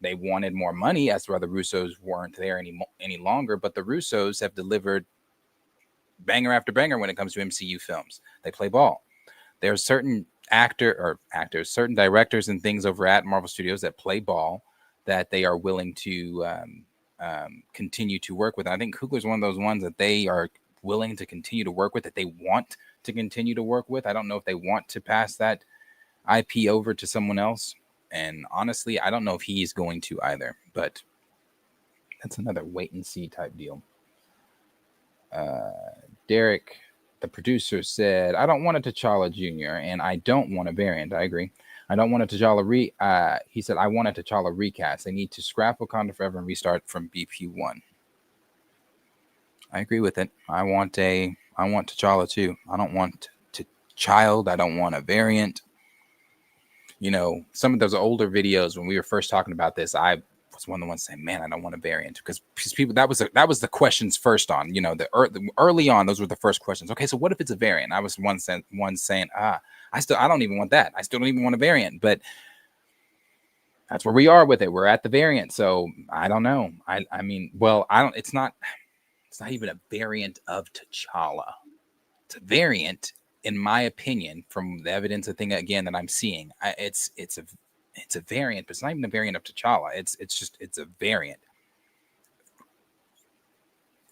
They wanted more money. That's why the Russos weren't there any longer. But the Russos have delivered banger after banger when it comes to MCU films. They play ball. There are certain actors, certain directors and things over at Marvel Studios that play ball that they are willing to continue to work with. And I think Coogler's one of those ones that they are willing to continue to work with, that they want to continue to work with. I don't know if they want to pass that IP over to someone else. And honestly, I don't know if he's going to either. But that's another wait and see type deal. Derek, the producer, said, I don't want a T'Challa Jr. and I don't want a variant. I agree. I don't want a T'Challa he said, I want a T'Challa recast. They need to scrap Wakanda Forever and restart from BP1. I agree with it. I want T'Challa too. I don't want T'Child. I don't want a variant. Some of those older videos when we were first talking about this, I was one of the ones saying, "Man, I don't want a variant," because people that was the questions first on. The early on, those were the first questions. Okay, so what if it's a variant? I was one saying, I don't even want that. I still don't even want a variant, but that's where we are with it. We're at the variant, so I don't know. I mean, well, I don't. It's not even a variant of T'Challa. It's a variant, in my opinion, from the evidence, the thing again that I'm seeing. It's a variant, but it's not even a variant of T'Challa. It's a variant.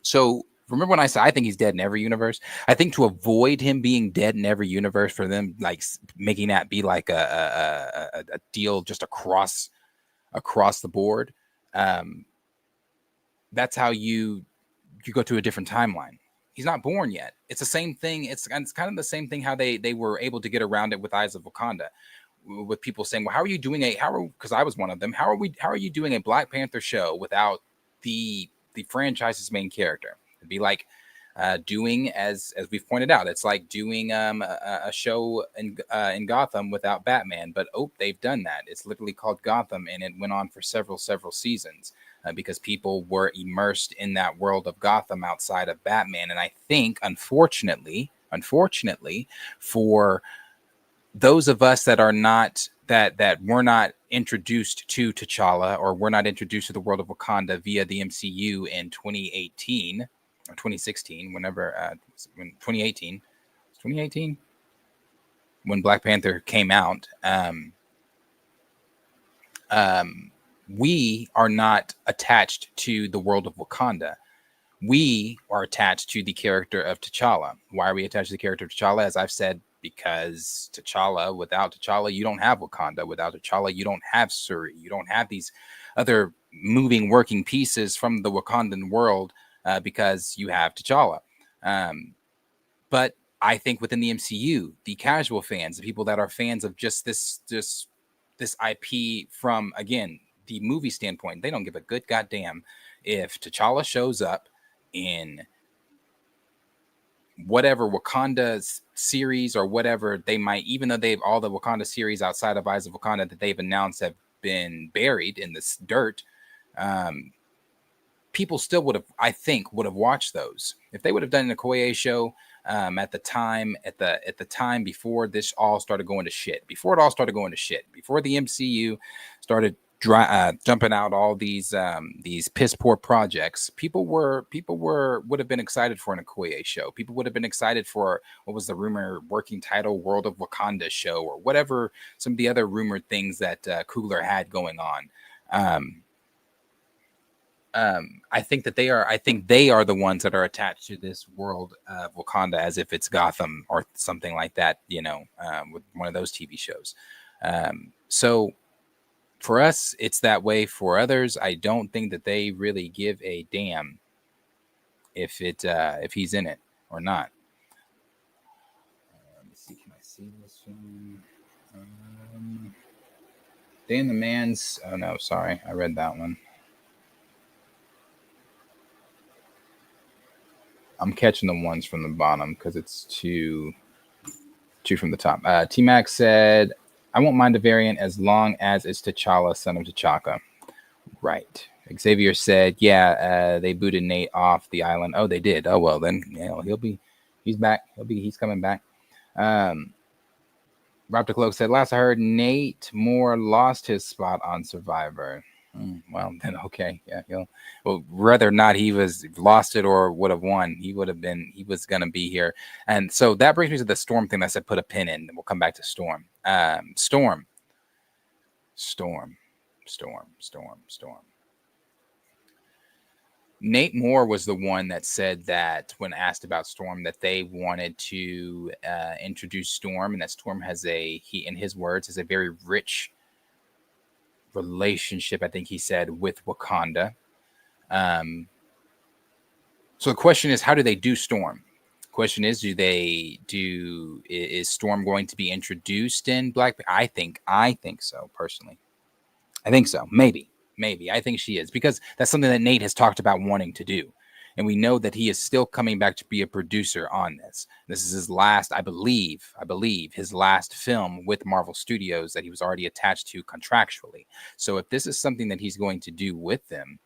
So remember when I said I think he's dead in every universe? I think to avoid him being dead in every universe, for them like making that be like a deal just across the board, that's how you go to a different timeline. He's not born yet. It's the same thing. It's kind of the same thing how they were able to get around it with Eyes of Wakanda, with people saying, well, how are you doing because I was one of them. How are you doing a Black Panther show without the franchise's main character? It'd be like doing, as we've pointed out, it's like doing a show in Gotham without Batman. But they've done that. It's literally called Gotham, and it went on for several seasons because people were immersed in that world of Gotham outside of Batman. And I think, unfortunately, for those of us that are not that were not introduced to T'Challa, or were not introduced to the world of Wakanda via the MCU in 2018 or 2016, whenever when 2018 when Black Panther came out, we are not attached to the world of Wakanda. We are attached to the character of T'Challa. Why are we attached to the character of T'Challa? As I've said, because without T'Challa, you don't have Wakanda. Without T'Challa, you don't have Shuri. You don't have these other moving, working pieces from the Wakandan world because you have T'Challa. But I think within the MCU, the casual fans, the people that are fans of just this IP from, again, the movie standpoint, they don't give a good goddamn if T'Challa shows up in whatever Wakanda series or whatever they might, even though they've all the Wakanda series outside of Eyes of Wakanda that they've announced have been buried in this dirt. people still would have, I think, would have watched those if they would have done an Okoye show at the time before this all started going to shit. Before it all started going to shit. Before the MCU started jumping out all these piss poor projects, people would have been excited for an Okoye show. People would have been excited for what was the rumor working title World of Wakanda show or whatever, some of the other rumored things that Coogler had going on. I think they are the ones that are attached to this world of Wakanda as if it's Gotham or something like that, with one of those TV shows. So for us, it's that way. For others, I don't think that they really give a damn if he's in it or not. Let me see. Can I see this one? Dan the Man's. Oh no, sorry, I read that one. I'm catching the ones from the bottom because it's two from the top. T Max said, "I won't mind a variant as long as it's T'Challa, son of T'Chaka." Right. Xavier said, "Yeah, they booted Nate off the island." Oh, they did. Oh well, then he's back. He's coming back. Raptor Cloak said, "Last I heard, Nate Moore lost his spot on Survivor." Well, then okay, yeah, well, whether or not he was lost it or would have won, he was gonna be here. And so that brings me to the Storm thing that I said put a pin in. We'll come back to Storm. Storm. Nate Moore was the one that said that when asked about Storm that they wanted to introduce Storm, and that Storm has in his words, has a very rich relationship, I think he said, with Wakanda. So the question is, how do they do Storm? The question is, is Storm going to be introduced in Black? I think so personally. I think so. Maybe. I think she is, because that's something that Nate has talked about wanting to do. And we know that he is still coming back to be a producer on this. This is his last, I believe, his last film with Marvel Studios that he was already attached to contractually. So if this is something that he's going to do with them,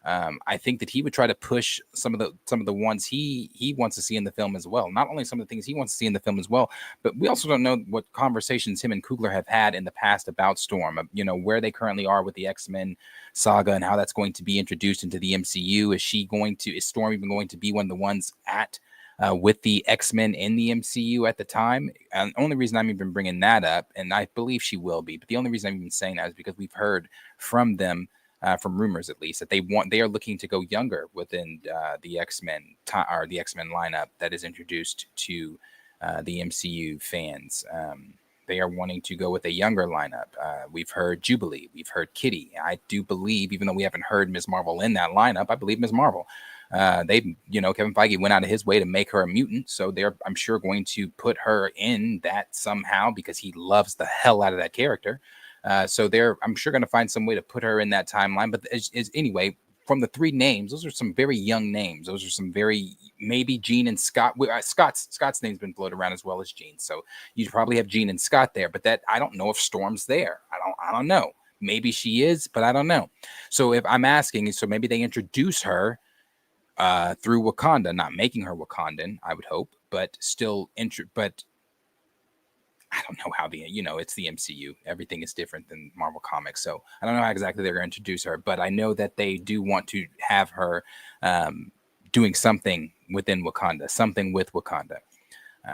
I think that he would try to push some of the ones he wants to see in the film as well. Not only some of the things he wants to see in the film as well, but we also don't know what conversations him and Coogler have had in the past about Storm. Where they currently are with the X-Men saga and how that's going to be introduced into the MCU. Is Storm even going to be one of the ones with the X-Men in the MCU at the time? And the only reason I'm even bringing that up, and I believe she will be, but the only reason I'm even saying that is because we've heard from them. From rumors, at least, that they are looking to go younger within the X-Men or the X-Men lineup that is introduced to the MCU fans. They are wanting to go with a younger lineup. We've heard Jubilee, we've heard Kitty. I do believe, even though we haven't heard Ms. Marvel in that lineup, I believe Ms. Marvel. Kevin Feige went out of his way to make her a mutant, so they're, I'm sure, going to put her in that somehow because he loves the hell out of that character. So they're, I'm sure, going to find some way to put her in that timeline. But anyway, from the three names, those are some very young names. Those are some very, maybe Jean and Scott. Scott's name's been floated around as well as Jean. So you probably have Jean and Scott there. But that, I don't know if Storm's there. I don't know. Maybe she is, but I don't know. So if I'm asking, so maybe they introduce her through Wakanda, not making her Wakandan, I would hope, but still but I don't know how it's the MCU. Everything is different than Marvel Comics. So I don't know how exactly they're going to introduce her, but I know that they do want to have her doing something within Wakanda, something with Wakanda.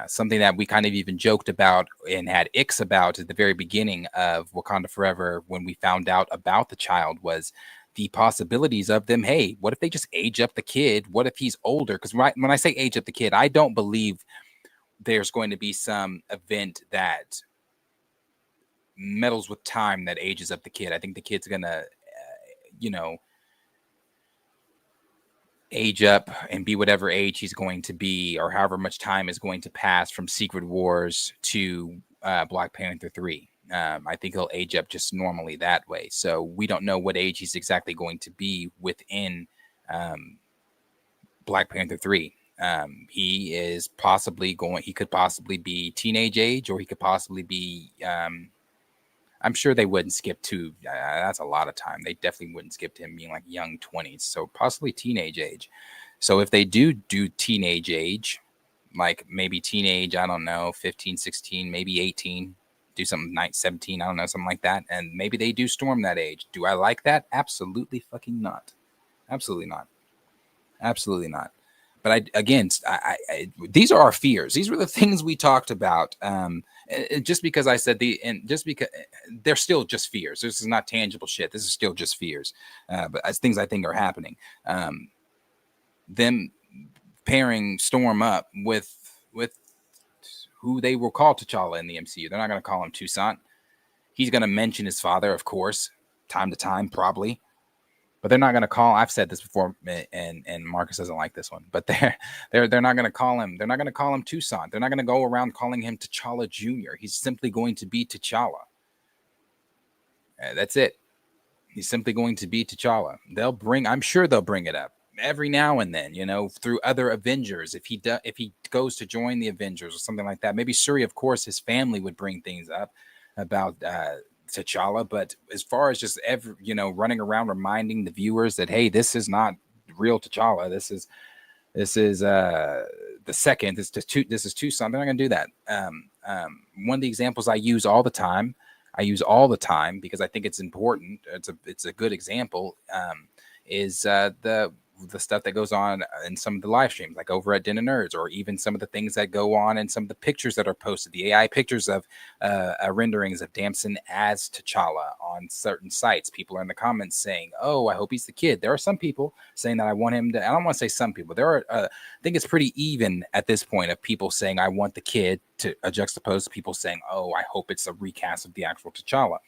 Something that we kind of even joked about and had icks about at the very beginning of Wakanda Forever when we found out about the child was the possibilities of them. Hey, what if they just age up the kid? What if he's older? Because when I say age up the kid, I don't believe there's going to be some event that meddles with time that ages up the kid. I think the kid's gonna, age up and be whatever age he's going to be, or however much time is going to pass from Secret Wars to Black Panther 3. I think he'll age up just normally that way. So we don't know what age he's exactly going to be within Black Panther 3. He could possibly be teenage age, or he could possibly be I'm sure they wouldn't skip to that's a lot of time. They definitely wouldn't skip to him being like young 20s, so possibly teenage age. So if they do teenage age, like maybe teenage, I don't know, 15, 16, maybe 18, do something night 17, I don't know, something like that, and maybe they do storm that age. Do I like that? Absolutely fucking not. Absolutely not. Absolutely not. But these are our fears. These were the things we talked about. And just because I said and just because they're still just fears. This is not tangible shit. This is still just fears. But as things I think are happening, them pairing Storm up with who they will call T'Challa in the MCU. They're not going to call him Toussaint. He's going to mention his father, of course, time to time, probably. But they're not going to call. I've said this before, and Marcus doesn't like this one. But they're not going to call him. They're not going to call him Toussaint. They're not going to go around calling him T'Challa Jr. He's simply going to be T'Challa. That's it. He's simply going to be T'Challa. I'm sure they'll bring it up every now and then, through other Avengers. If he goes to join the Avengers or something like that, maybe Shuri, of course, his family would bring things up about T'Challa. But as far as just running around reminding the viewers that, hey, this is not real T'Challa. This is the second. This is Toussaint. They're not going to do that. One of the examples I use all the time because I think it's important. It's a good example. Is the stuff that goes on in some of the live streams, like over at Den of Nerds, or even some of the things that go on in some of the pictures that are posted, the AI pictures of renderings of Damson as T'Challa on certain sites. People are in the comments saying, "Oh, I hope he's the kid." There are some people saying that I want him to. I don't want to say some people. There are. I think it's pretty even at this point of people saying I want the kid to juxtapose to people saying, "Oh, I hope it's a recast of the actual T'Challa."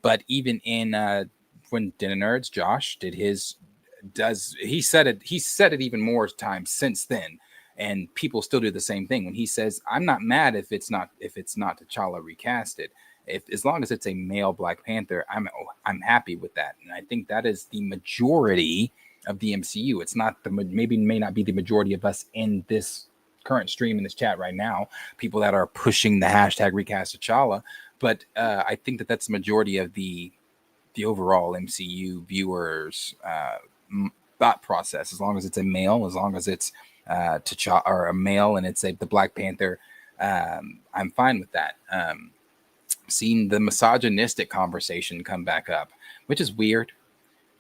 But even in when Den of Nerds, Josh he said it even more times since then, and people still do the same thing when he says, "I'm not mad if it's not T'Challa recasted. If as long as it's a male Black Panther, I'm happy with that." And I think that is the majority of the MCU. It's not may not be the majority of us in this current stream in this chat right now, people that are pushing the hashtag recast T'Challa, but I think that's the majority of the overall MCU viewers thought process. As long as it's a male, as long as it's T'Challa or a male and it's the Black Panther, I'm fine with that. Seeing the misogynistic conversation come back up, which is weird.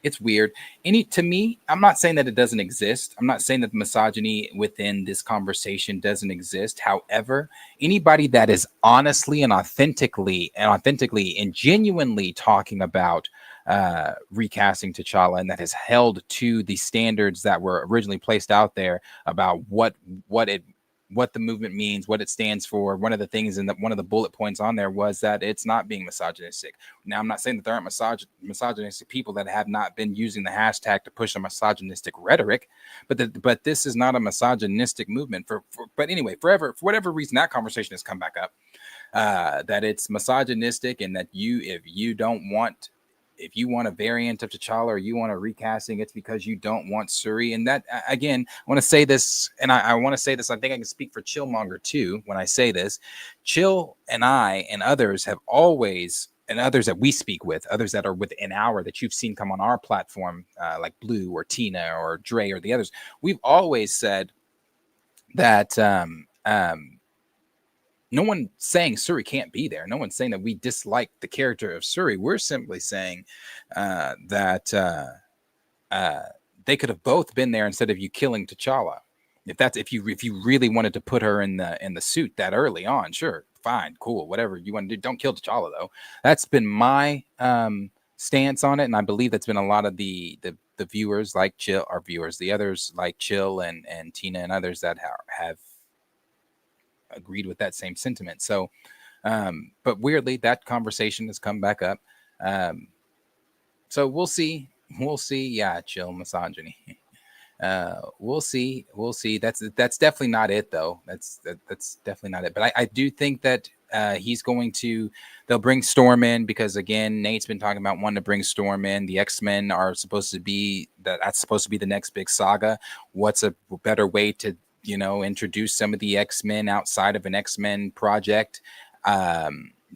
It's weird. To me, I'm not saying that it doesn't exist. I'm not saying that the misogyny within this conversation doesn't exist. However, anybody that is honestly and authentically and genuinely talking about recasting T'Challa, and that has held to the standards that were originally placed out there about what the movement means, what it stands for. One of the things one of the bullet points on there was that it's not being misogynistic. Now, I'm not saying that there aren't misogynistic people that have not been using the hashtag to push a misogynistic rhetoric, but this is not a misogynistic movement. But anyway, for whatever reason, that conversation has come back up, that it's misogynistic, and that if you want a variant of T'Challa or you want a recasting, it's because you don't want Shuri. And that, again, I want to say this, and I want to say this, I think I can speak for Chillmonger too when I say this. Chill and I and others have always, and others that we speak with, others that are within that you've seen come on our platform, like Blue or Tina or Dre or the others, we've always said that no one saying Shuri can't be there. No one's saying that we dislike the character of Shuri. We're simply saying that they could have both been there instead of you killing T'Challa. If you really wanted to put her in the suit that early on, sure, fine, cool, whatever you want to do. Don't kill T'Challa though. That's been my stance on it, and I believe that's been a lot of the viewers like Chill, our viewers, the others like Chill and Tina and others that have agreed with that same sentiment. So, but weirdly, that conversation has come back up. So we'll see. Yeah, Chill, misogyny. We'll see. That's definitely not it, though. That's definitely not it. But I do think that they'll bring Storm in, because again, Nate's been talking about wanting to bring Storm in. The X-Men are supposed to be that's supposed to be the next big saga. What's a better way to introduce some of the X-Men outside of an X-Men project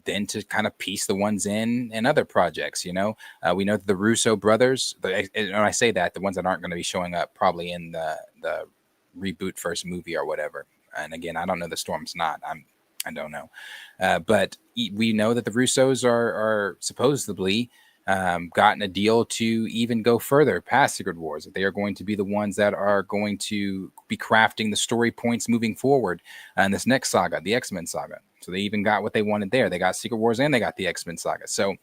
then to kind of piece the ones in other projects. We know that the Russo brothers, when I say that, the ones that aren't going to be showing up probably in the reboot first movie or whatever. And again, I don't know, the Storm's not. I don't know. But we know that the Russos are supposedly gotten a deal to even go further past Secret Wars. That they are going to be the ones that are going to be crafting the story points moving forward in this next saga, the X-Men saga. So they even got what they wanted there. They got Secret Wars and they got the X-Men saga. So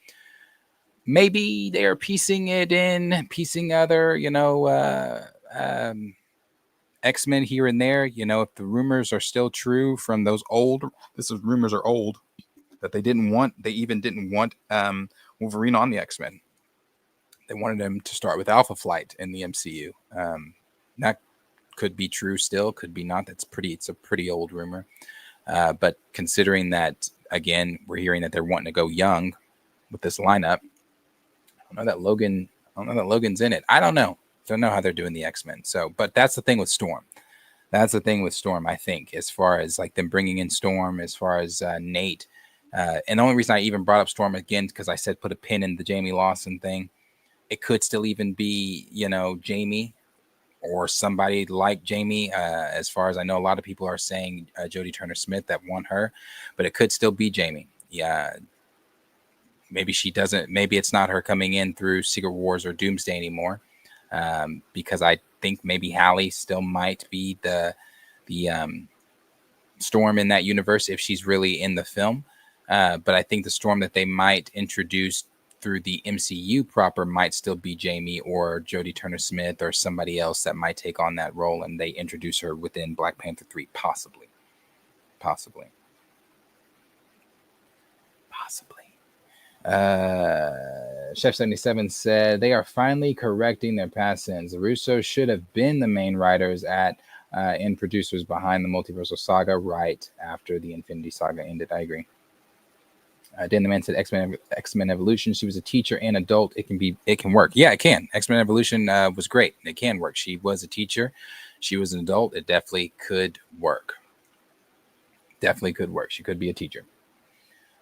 maybe they are piecing other, X-Men here and there. If the rumors are still true from those rumors are old, that they even didn't want Wolverine on the X-Men. They wanted him to start with Alpha Flight in the MCU. That could be true still, could be not. It's a pretty old rumor. But considering that, again, we're hearing that they're wanting to go young with this lineup, I don't know that Logan's in it. I don't know. Don't know how they're doing the X-Men. So, but that's the thing with Storm. I think, as far as like them bringing in Storm, as far as Nate. And the only reason I even brought up Storm again, because I said put a pin in the Jamie Lawson thing. It could still even be, Jamie or somebody like Jamie. As far as I know, a lot of people are saying Jodie Turner-Smith that want her, but it could still be Jamie. Yeah. Maybe she doesn't. Maybe it's not her coming in through Secret Wars or Doomsday anymore, because I think maybe Hallie still might be the Storm in that universe if she's really in the film. But I think the Storm that they might introduce through the MCU proper might still be Jamie or Jodie Turner-Smith or somebody else that might take on that role, and they introduce her within Black Panther 3, possibly. Chef 77 said they are finally correcting their past sins. The Russos should have been the main writers and producers behind the multiversal saga right after the Infinity Saga ended. I agree. Dan the Man said X-Men Evolution. She was a teacher and adult. It can work. Yeah, it can. X-Men Evolution was great. It can work. She was a teacher. She was an adult. It definitely could work. She could be a teacher.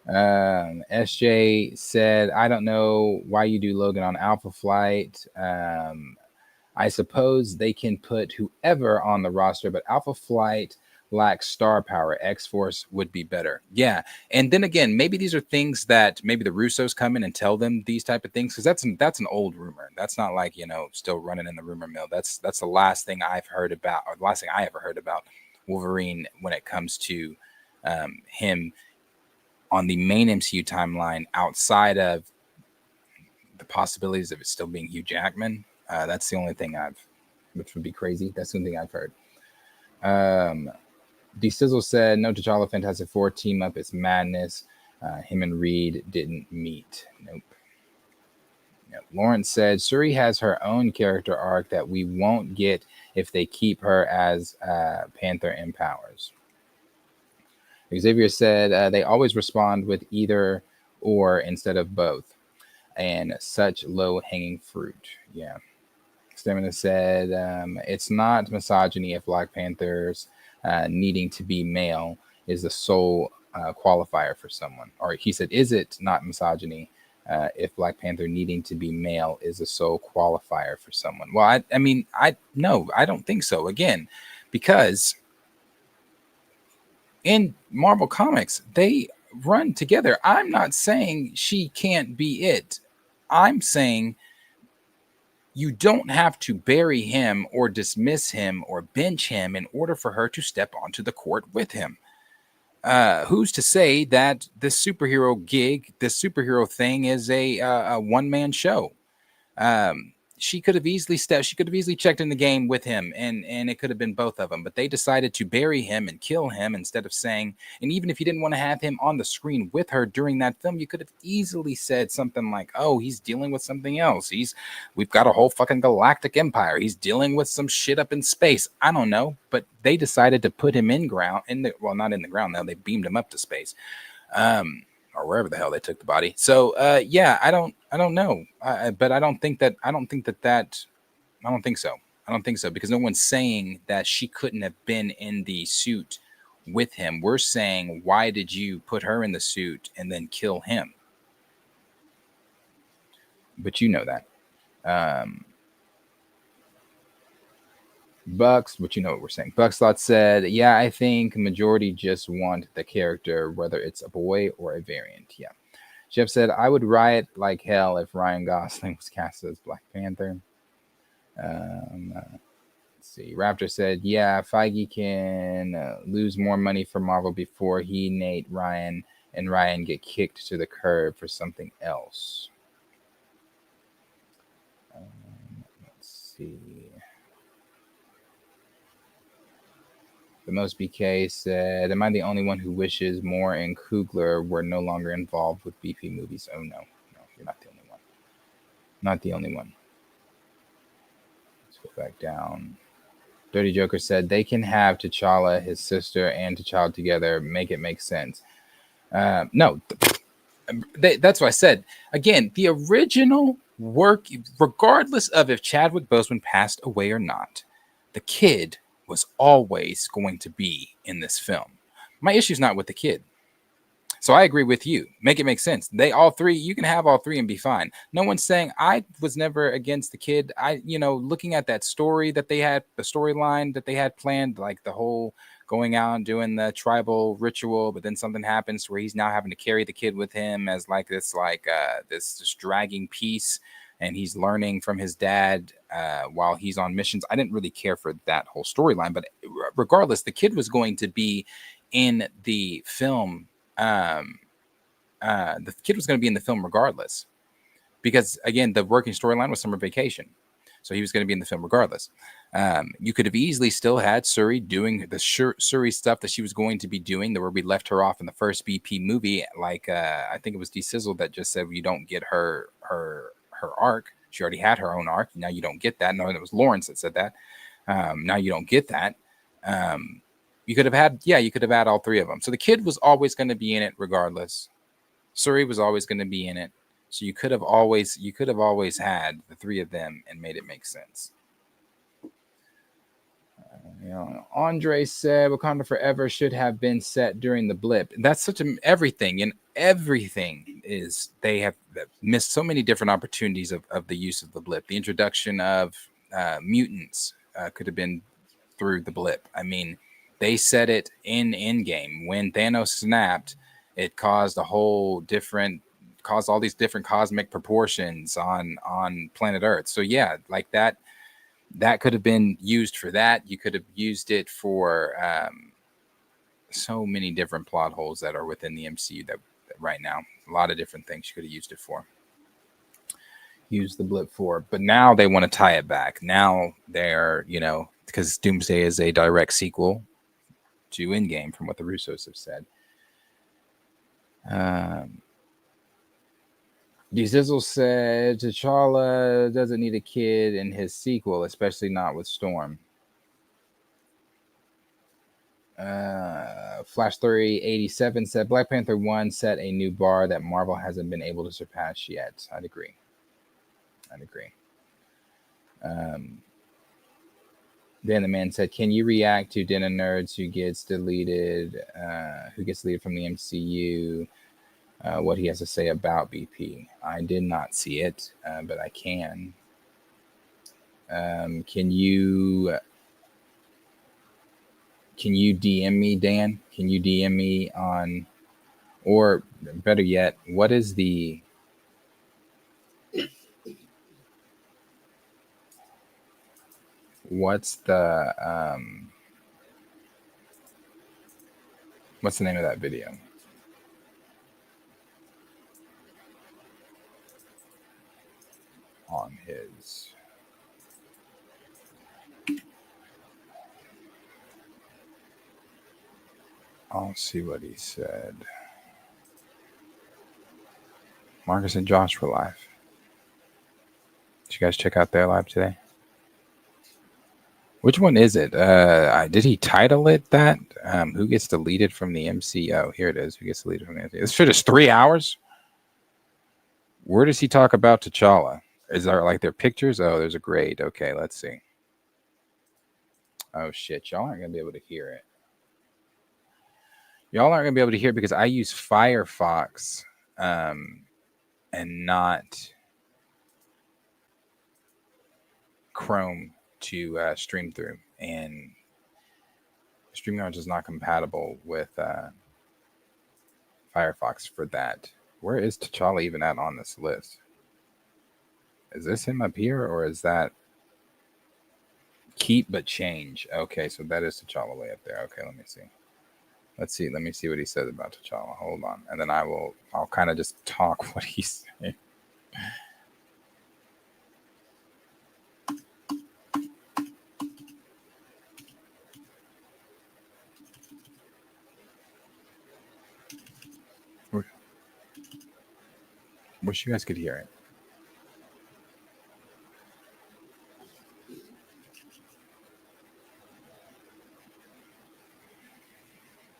SJ said, I don't know why you do Logan on Alpha Flight. I suppose they can put whoever on the roster, but Alpha Flight lacks star power. X-Force would be better. Yeah. And then again, maybe these are things that maybe the Russos come in and tell them these type of things, because that's an old rumor. That's not like, still running in the rumor mill. That's the last thing I've heard about, or the last thing I ever heard about Wolverine when it comes to him on the main MCU timeline, outside of the possibilities of it still being Hugh Jackman. That's the only thing which would be crazy. That's the only thing I've heard. D Sizzle said, no T'Challa Fantastic Four team up. It's madness. Him and Reed didn't meet. Nope. Lawrence said, Shuri has her own character arc that we won't get if they keep her as Panther in powers. Xavier said, they always respond with either or instead of both. And such low-hanging fruit. Yeah. Stamina said, it's not misogyny if Black Panthers needing to be male is the sole qualifier for someone. Or he said, is it not misogyny if Black Panther needing to be male is the sole qualifier for someone? Well, no, I don't think so. Again, because in Marvel Comics, they run together. I'm not saying she can't be it. I'm saying you don't have to bury him or dismiss him or bench him in order for her to step onto the court with him. Who's to say that this superhero thing is a one-man show? She could have easily checked in the game with him, and it could have been both of them. But they decided to bury him and kill him instead of saying. And even if you didn't want to have him on the screen with her during that film, you could have easily said something like, "Oh, he's dealing with something else. We've got a whole fucking galactic empire. He's dealing with some shit up in space. I don't know." But they decided to put him not in the ground. Now they beamed him up to space. Or wherever the hell they took the body. So, yeah, I don't know. But I don't think so. Because no one's saying that she couldn't have been in the suit with him. We're saying, why did you put her in the suit and then kill him? But you know that. Bucks, but you know what we're saying. Buckslot said, yeah, I think majority just want the character, whether it's a boy or a variant. Yeah. Jeff said, I would riot like hell if Ryan Gosling was cast as Black Panther. Let's see. Raptor said, yeah, Feige can lose more money for Marvel before he, Nate, Ryan, and Ryan get kicked to the curb for something else. Let's see. The Most BK said, am I the only one who wishes Moore and Coogler were no longer involved with BP movies? Oh, no. No, you're not the only one. Not the only one. Let's go back down. Dirty Joker said, they can have T'Challa, his sister, and T'Challa together. Make it make sense. No. That's what I said. Again, the original work, regardless of if Chadwick Boseman passed away or not, the kid was always going to be in this film. My issue is not with the kid. So I agree with you. Make it make sense. They all three, you can have all three and be fine. No one's saying I was never against the kid. Looking at that story that they had, the storyline that they had planned, like the whole going out and doing the tribal ritual, but then something happens where he's now having to carry the kid with him as this dragging piece, and he's learning from his dad while he's on missions. I didn't really care for that whole storyline, but regardless, the kid was going to be in the film. The kid was going to be in the film regardless, because again, the working storyline was summer vacation, so he was going to be in the film regardless. You could have easily still had Suri doing the Suri stuff that she was going to be doing, where we left her off in the first BP movie. Like I think it was D-Sizzle that just said you don't get her arc. She already had her own arc. Now you don't get that. No, it was Lawrence that said that. Now you don't get that. You could have had all three of them. So the kid was always going to be in it regardless. Suri was always going to be in it. So you could have always had the three of them and made it make sense. Andre said Wakanda Forever should have been set during the blip. That's such everything is they have missed so many different opportunities of the use of the blip. The introduction of mutants could have been through the blip. I mean, they said it in Endgame when Thanos snapped. It caused all these different cosmic proportions on planet Earth. So yeah, like that could have been used for that. You could have used it for so many different plot holes that are within the MCU that right now, a lot of different things you could have used it for. Use the blip for, but now they want to tie it back. Now they're, because Doomsday is a direct sequel to Endgame, from what the Russos have said. D-Sizzle said T'Challa doesn't need a kid in his sequel, especially not with Storm. Flash 387 said Black Panther 1 set a new bar that Marvel hasn't been able to surpass yet. I'd agree. Then the man said, can you react to Den of Nerds who gets deleted from the MCU? What he has to say about BP. I did not see it, but I can. Can you DM me, Dan? Can you DM me on, or better yet, what's the name of that video? On his I'll see what he said. Marcus and Josh were live. Did you guys check out their live today? Which one is it? Did he title it that? Who gets deleted from the MCU? Here it is. Who gets deleted from the MCU? This shit is 3 hours. Where does he talk about T'Challa? Is there like their pictures? Oh, there's a grade. Okay, let's see. Oh shit, y'all aren't gonna be able to hear it. Y'all aren't gonna be able to hear it because I use Firefox and not Chrome to stream through, and StreamYard is not compatible with Firefox for that. Where is T'Challa even at on this list? Is this him up here, or is that keep but change? Okay, so that is T'Challa way up there. Okay, let me see. Let me see what he says about T'Challa. Hold on, and then I'll kind of just talk what he's saying. Wish you guys could hear it.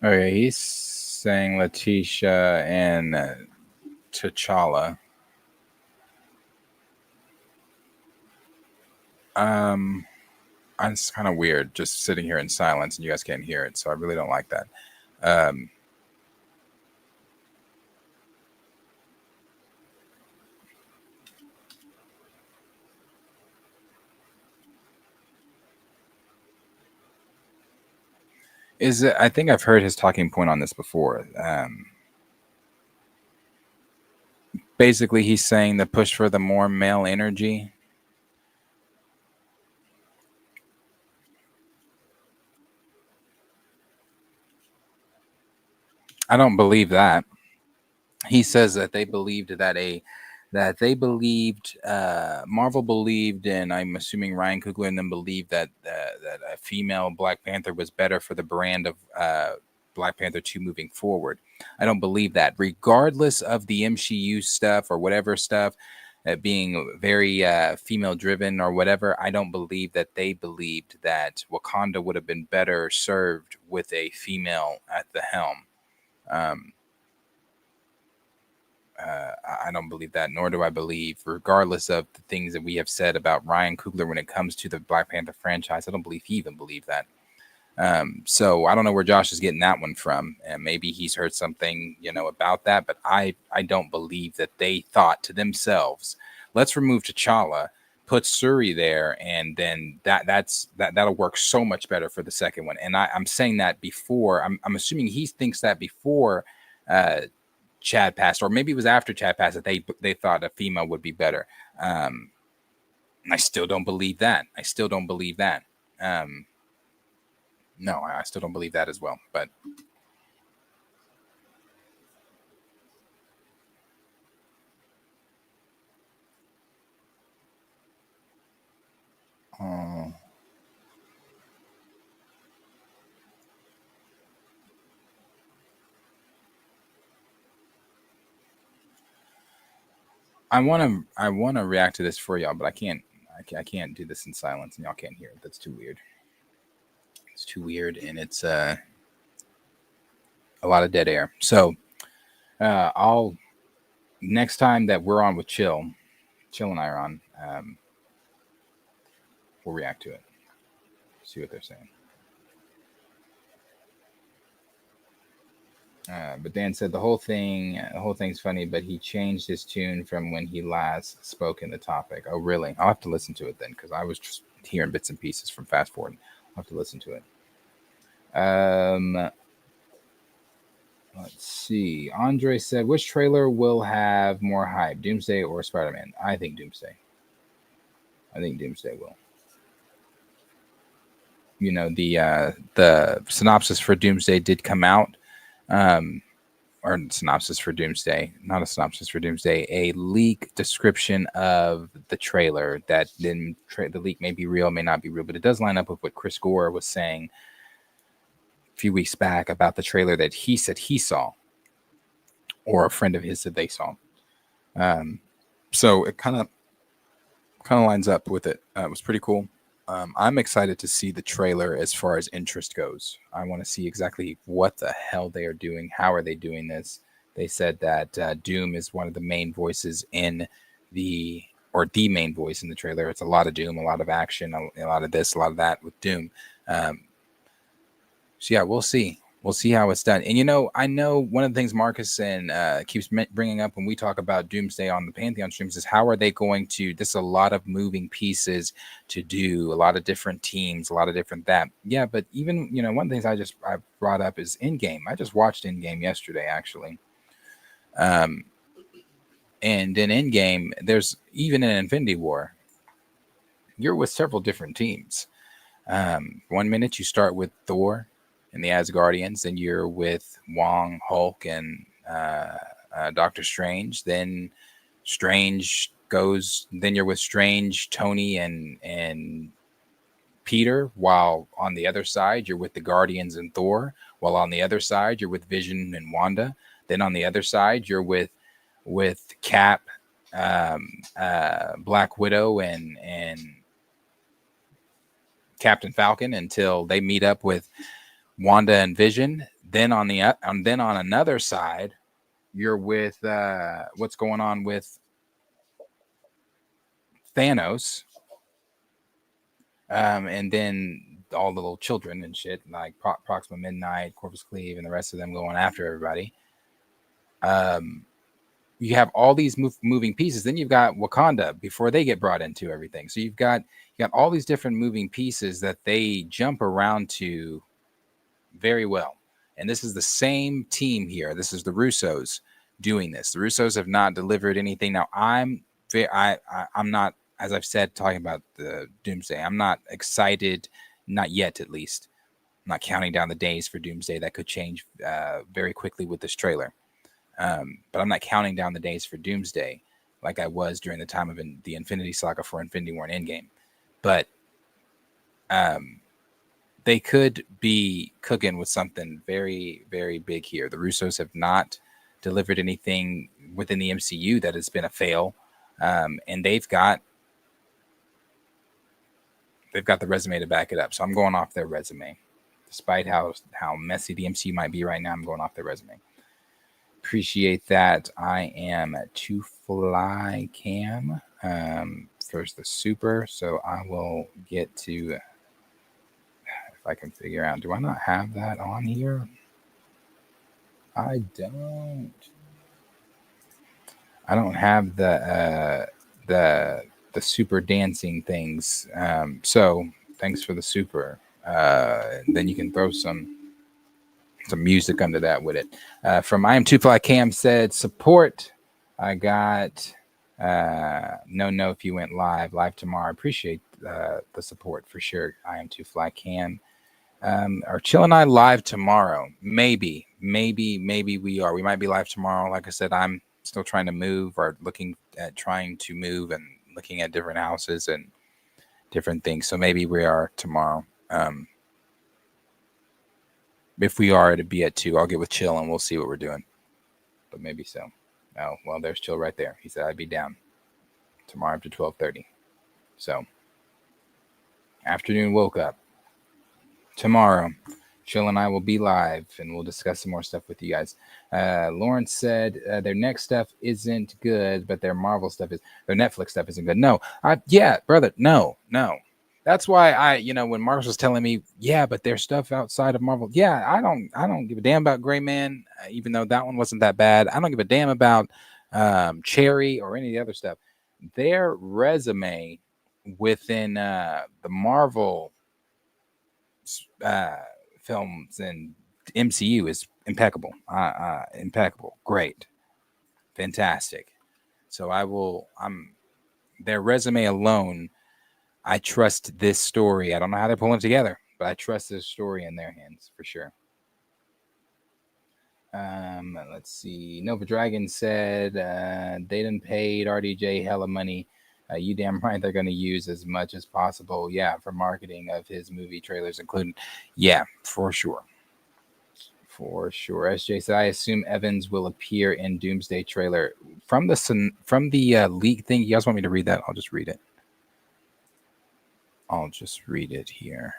Okay, he's saying Letitia and T'Challa. It's kind of weird just sitting here in silence and you guys can't hear it, so I really don't like that. I think I've heard his talking point on this before. Basically, he's saying the push for the more male energy. I don't believe that. He says that they believed Marvel believed, and I'm assuming Ryan Coogler and them believed that a female Black Panther was better for the brand of Black Panther 2 moving forward. I don't believe that, regardless of the MCU stuff or whatever stuff being very female driven or whatever. I don't believe that they believed that Wakanda would have been better served with a female at the helm. I don't believe that, nor do I believe, regardless of the things that we have said about Ryan Coogler when it comes to the Black Panther franchise, I don't believe he even believed that. So I don't know where Josh is getting that one from, and maybe he's heard something, about that. But I don't believe that they thought to themselves, let's remove T'Challa, put Suri there, and then that'll work so much better for the second one. And I'm saying that before. I'm assuming he thinks that before Chad passed, or maybe it was after Chad passed, that they thought a female would be better. And I still don't believe that. No, I still don't believe that as well. But I want to react to this for y'all, but I can't do this in silence, and y'all can't hear it. That's too weird. It's too weird, and it's a lot of dead air. So I'll next time that we're on with Chill and I are on, we'll react to it. See what they're saying. But Dan said the whole thing's funny, but he changed his tune from when he last spoke in the topic. Oh, really? I'll have to listen to it then, because I was just hearing bits and pieces from fast forward. I'll have to listen to it. Let's see. Andre said, which trailer will have more hype, Doomsday or Spider-Man? I think Doomsday. Will. The synopsis for Doomsday did come out. Or synopsis for Doomsday, not a synopsis for Doomsday, a leak description of the trailer that then the leak may be real, may not be real, but it does line up with what Chris Gore was saying a few weeks back about the trailer that he said he saw, or a friend of his said they saw. So it kind of lines up with it. It was pretty cool. I'm excited to see the trailer as far as interest goes. I want to see exactly what the hell they are doing. How are they doing this? They said that Doom is one of the main voices in the main voice in the trailer. It's a lot of Doom, a lot of action, a lot of this, a lot of that with Doom. So yeah, we'll see. we'll see how it's done. And I know one of the things Marcus and keeps bringing up when we talk about Doomsday on the Pantheon streams is how are they going to? This is a lot of moving pieces to do, a lot of different teams, a lot of different that. Yeah, but even one of the things I brought up is Endgame. I just watched Endgame yesterday, actually. And in Endgame, there's even in Infinity War, you're with several different teams. 1 minute you start with Thor and the Asgardians, then you're with Wong, Hulk, and Doctor Strange. Then then you're with Strange, Tony, and Peter. While on the other side, you're with the Guardians and Thor. While on the other side, you're with Vision and Wanda. Then on the other side, you're with Cap, Black Widow, and Captain Falcon until they meet up with Wanda and Vision. Then on another side, you're with what's going on with Thanos, and then all the little children and shit like Proxima Midnight, Corvus Cleve, and the rest of them going after everybody. You have all these moving pieces. Then you've got Wakanda before they get brought into everything. So you've got all these different moving pieces that they jump around to very well. And this is the same team here. This is the Russos doing this. The Russos have not delivered anything. Now I'm not, as I've said, talking about the Doomsday. I'm not excited, not yet at least. I'm not counting down the days for Doomsday. That could change very quickly with this trailer. But I'm not counting down the days for Doomsday like I was during the time of the Infinity Saga for Infinity War and Endgame. But they could be cooking with something very, very big here. The Russos have not delivered anything within the MCU that has been a fail, and they've got the resume to back it up. So I'm going off their resume, despite how messy the MCU might be right now. I'm going off their resume. Appreciate that. I am to fly cam. First the super, so I will get to. I can figure out, do I not have that on here? I don't have the super dancing things. So thanks for the super. Then you can throw some music under that with it. From I am Two Fly Cam said support. I got no if you went live tomorrow. I appreciate the support for sure. I am Two Fly Cam. Are Chill and I live tomorrow? Maybe we are. We might be live tomorrow. Like I said, I'm still trying to move or trying to move and looking at different houses and different things. So maybe we are tomorrow. If we are, it'd be at 2. I'll get with Chill and we'll see what we're doing. But maybe so. Oh, well, there's Chill right there. He said I'd be down tomorrow after 12:30. So afternoon woke up. Tomorrow, Chill and I will be live, and we'll discuss some more stuff with you guys. Lawrence said their next stuff isn't good, but their Marvel stuff is. Their Netflix stuff isn't good. No, brother, no. That's why when Marcus was telling me, yeah, but there's stuff outside of Marvel. Yeah, I don't give a damn about Gray Man, even though that one wasn't that bad. I don't give a damn about Cherry or any of the other stuff. Their resume within the Marvel films and MCU is impeccable. Impeccable. Great. Fantastic. So their resume alone, I trust this story. I don't know how they're pulling it together, but I trust this story in their hands for sure. Let's see. Nova Dragon said they done paid RDJ hella money. You damn right they're going to use as much as possible, for marketing of his movie trailers, including, for sure. For sure. SJ said, I assume Evans will appear in Doomsday trailer. From the leak thing, you guys want me to read that? I'll just read it. I'll just read it here.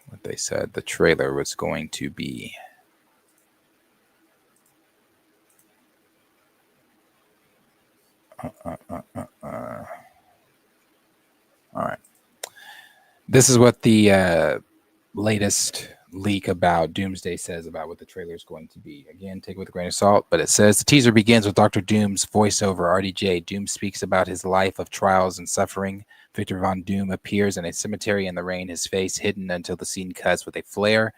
What they said. The trailer was going to be... All right. This is what the latest leak about Doomsday says about what the trailer is going to be. Again, take it with a grain of salt, but it says the teaser begins with Dr. Doom's voiceover, RDJ. Doom speaks about his life of trials and suffering. Victor Von Doom appears in a cemetery in the rain, his face hidden until the scene cuts with a flare,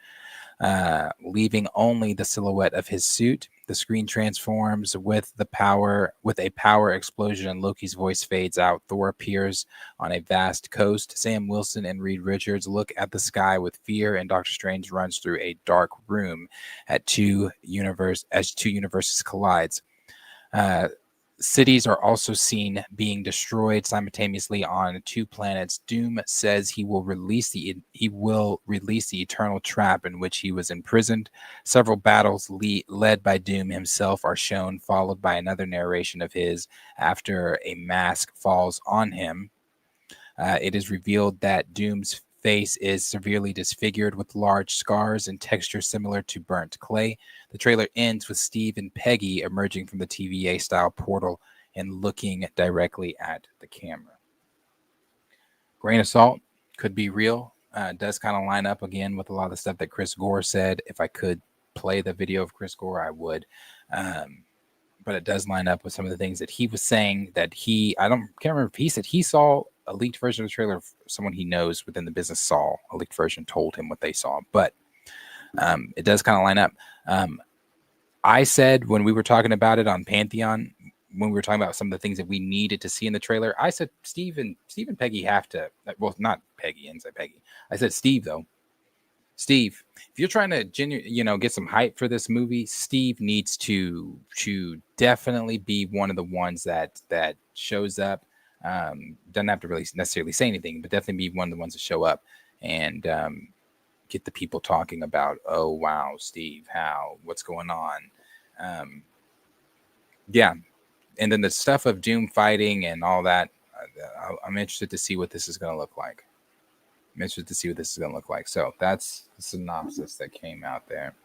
leaving only the silhouette of his suit. The screen transforms with a power explosion. Loki's voice fades out. Thor appears on a vast coast. Sam Wilson and Reed Richards look at the sky with fear, and Doctor Strange runs through a dark room as two universes collides. Cities are also seen being destroyed simultaneously on two planets. Doom says he will release the eternal trap in which he was imprisoned. Several battles led by Doom himself are shown, followed by another narration of his after a mask falls on him. It is revealed that Doom's face is severely disfigured with large scars and texture similar to burnt clay. The trailer ends with Steve and Peggy emerging from the TVA-style portal and looking directly at the camera. Grain of salt, could be real. Does kind of line up again with a lot of the stuff that Chris Gore said. If I could play the video of Chris Gore, I would. But it does line up with some of the things that he was saying that can't remember if he said he saw a leaked version of the trailer. Someone he knows within the business saw a leaked version, told him what they saw, but it does kind of line up. I said when we were talking about it on Pantheon, when we were talking about some of the things that we needed to see in the trailer, I said Steve and Peggy have to, well, not Peggy, and say Peggy. I said Steve though. Steve, if you're trying to get some hype for this movie, Steve needs to definitely be one of the ones that shows up. Doesn't have to really necessarily say anything, but definitely be one of the ones that show up and get the people talking about, oh wow, Steve, what's going on? Yeah, and then the stuff of Doom fighting and all that. I'm interested to see what this is going to look like. So that's the synopsis that came out there.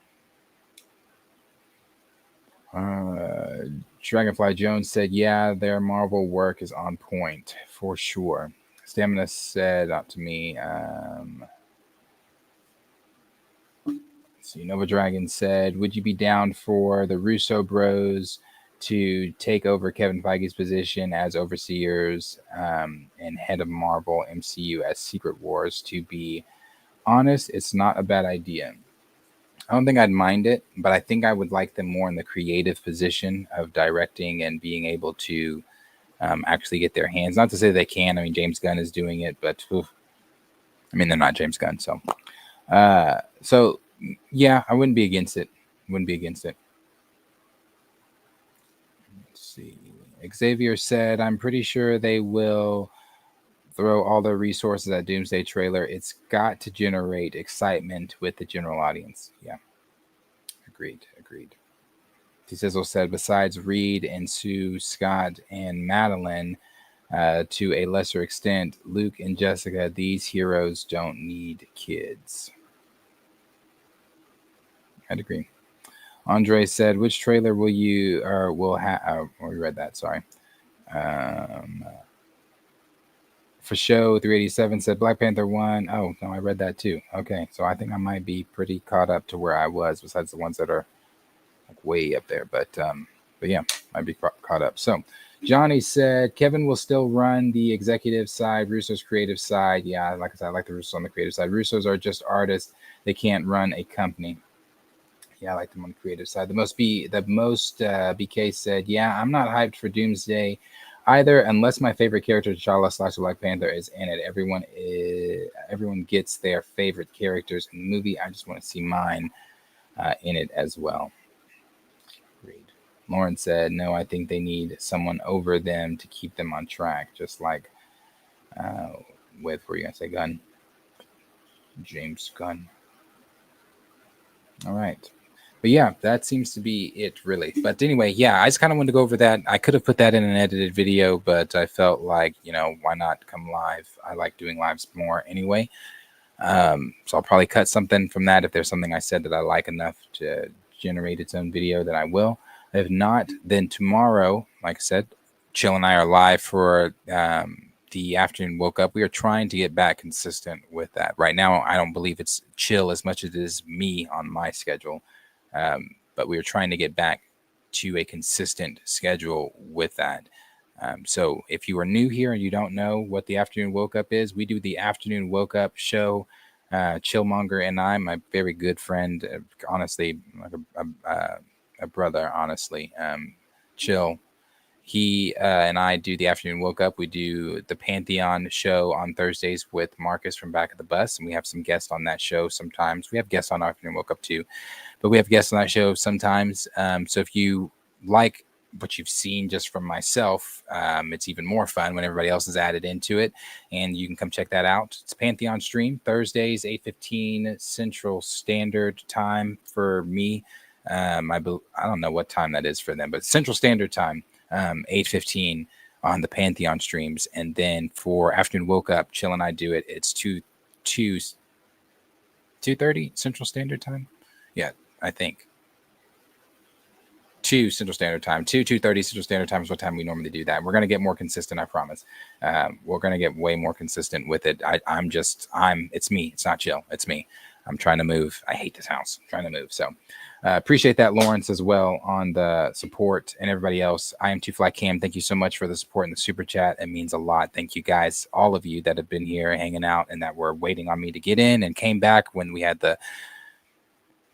Dragonfly Jones said, yeah, their Marvel work is on point for sure. Stamina said out to me, see, Nova Dragon said, would you be down for the Russo bros to take over Kevin Feige's position as overseers and head of Marvel MCU as Secret Wars? To be honest, it's not a bad idea. I don't think I'd mind it, but I think I would like them more in the creative position of directing and being able to actually get their hands. Not to say they can. I mean, James Gunn is doing it, but they're not James Gunn. So yeah, I wouldn't be against it. Let's see. Xavier said, I'm pretty sure they will throw all their resources at Doomsday trailer. It's got to generate excitement with the general audience. Yeah. Agreed. T-Sizzle said, besides Reed and Sue, Scott, and Madeline, to a lesser extent, Luke and Jessica, these heroes don't need kids. I'd agree. Andre said, which trailer will you, or will have, we read that, sorry. For show 387 said Black Panther 1. Oh, no, I read that too. Okay, so I think I might be pretty caught up to where I was, besides the ones that are like way up there. But yeah, I'd be caught up. So Johnny said Kevin will still run the executive side, Russo's creative side. Yeah, like I said, I like the Russos on the creative side. Russos are just artists. They can't run a company. Yeah, I like them on the creative side. The most BK said, yeah, I'm not hyped for Doomsday either, unless my favorite character, T'Challa / Black Panther, is in it. Everyone gets their favorite characters in the movie. I just want to see mine in it as well. Agreed. Lauren said, no, I think they need someone over them to keep them on track, just like with, were you going to say Gunn? James Gunn. All right. But yeah, that seems to be it, really. But anyway, yeah, I just kind of wanted to go over that. I could have put that in an edited video, but I felt like, why not come live? I like doing lives more anyway. So I'll probably cut something from that. If there's something I said that I like enough to generate its own video, then I will. If not, then tomorrow, like I said, Chill and I are live for the afternoon woke up. We are trying to get back consistent with that. Right now, I don't believe it's chill as much as it is me on my schedule. But we are trying to get back to a consistent schedule with that. So if you are new here and you don't know what the afternoon woke up is, we do the afternoon woke up show. Chillmonger and I, my very good friend, honestly, like a brother, honestly, Chill. He and I do the afternoon woke up. We do the Pantheon show on Thursdays with Marcus from Back of the Bus, and we have some guests on that show sometimes. We have guests on afternoon woke up too, but we have guests on that show sometimes. So if you like what you've seen just from myself, it's even more fun when everybody else is added into it, and you can come check that out. It's Pantheon stream Thursdays 8:15 Central Standard Time for me. I don't know what time that is for them, but Central Standard Time, 8:15 on the Pantheon streams, and then for afternoon woke up, Chill and I do it. It's 2:30 Central Standard Time. Yeah, I think 2 Central Standard Time, 2:30 Central Standard Time is what time we normally do that. We're going to get more consistent, I promise. We're going to get way more consistent with it. It's me. It's not Chill. It's me. I'm trying to move. I hate this house. I'm trying to move. So appreciate that, Lawrence, as well, on the support, and everybody else. I am Two Fly Cam. Thank you so much for the support in the super chat. It means a lot. Thank you guys, all of you that have been here hanging out and that were waiting on me to get in and came back when we had the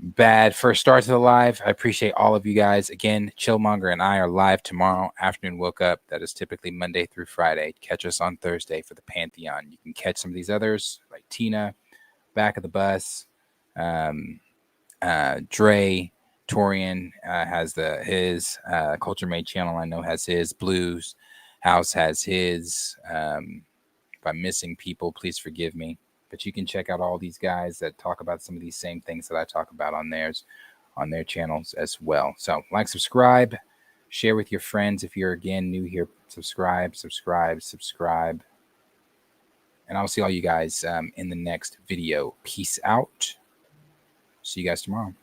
bad first start to the live. I appreciate all of you guys. Again, Chillmonger and I are live tomorrow afternoon woke up. That is typically Monday through Friday. Catch us on Thursday for the Pantheon. You can catch some of these others like Tina, Back of the Bus, Dre, Torian has his Culture Made channel. I know has his. Blues House has his. If I'm missing people, please forgive me. But you can check out all these guys that talk about some of these same things that I talk about on their channels as well. So like, subscribe, share with your friends. If you're again new here, subscribe. And I'll see all you guys in the next video. Peace out. See you guys tomorrow.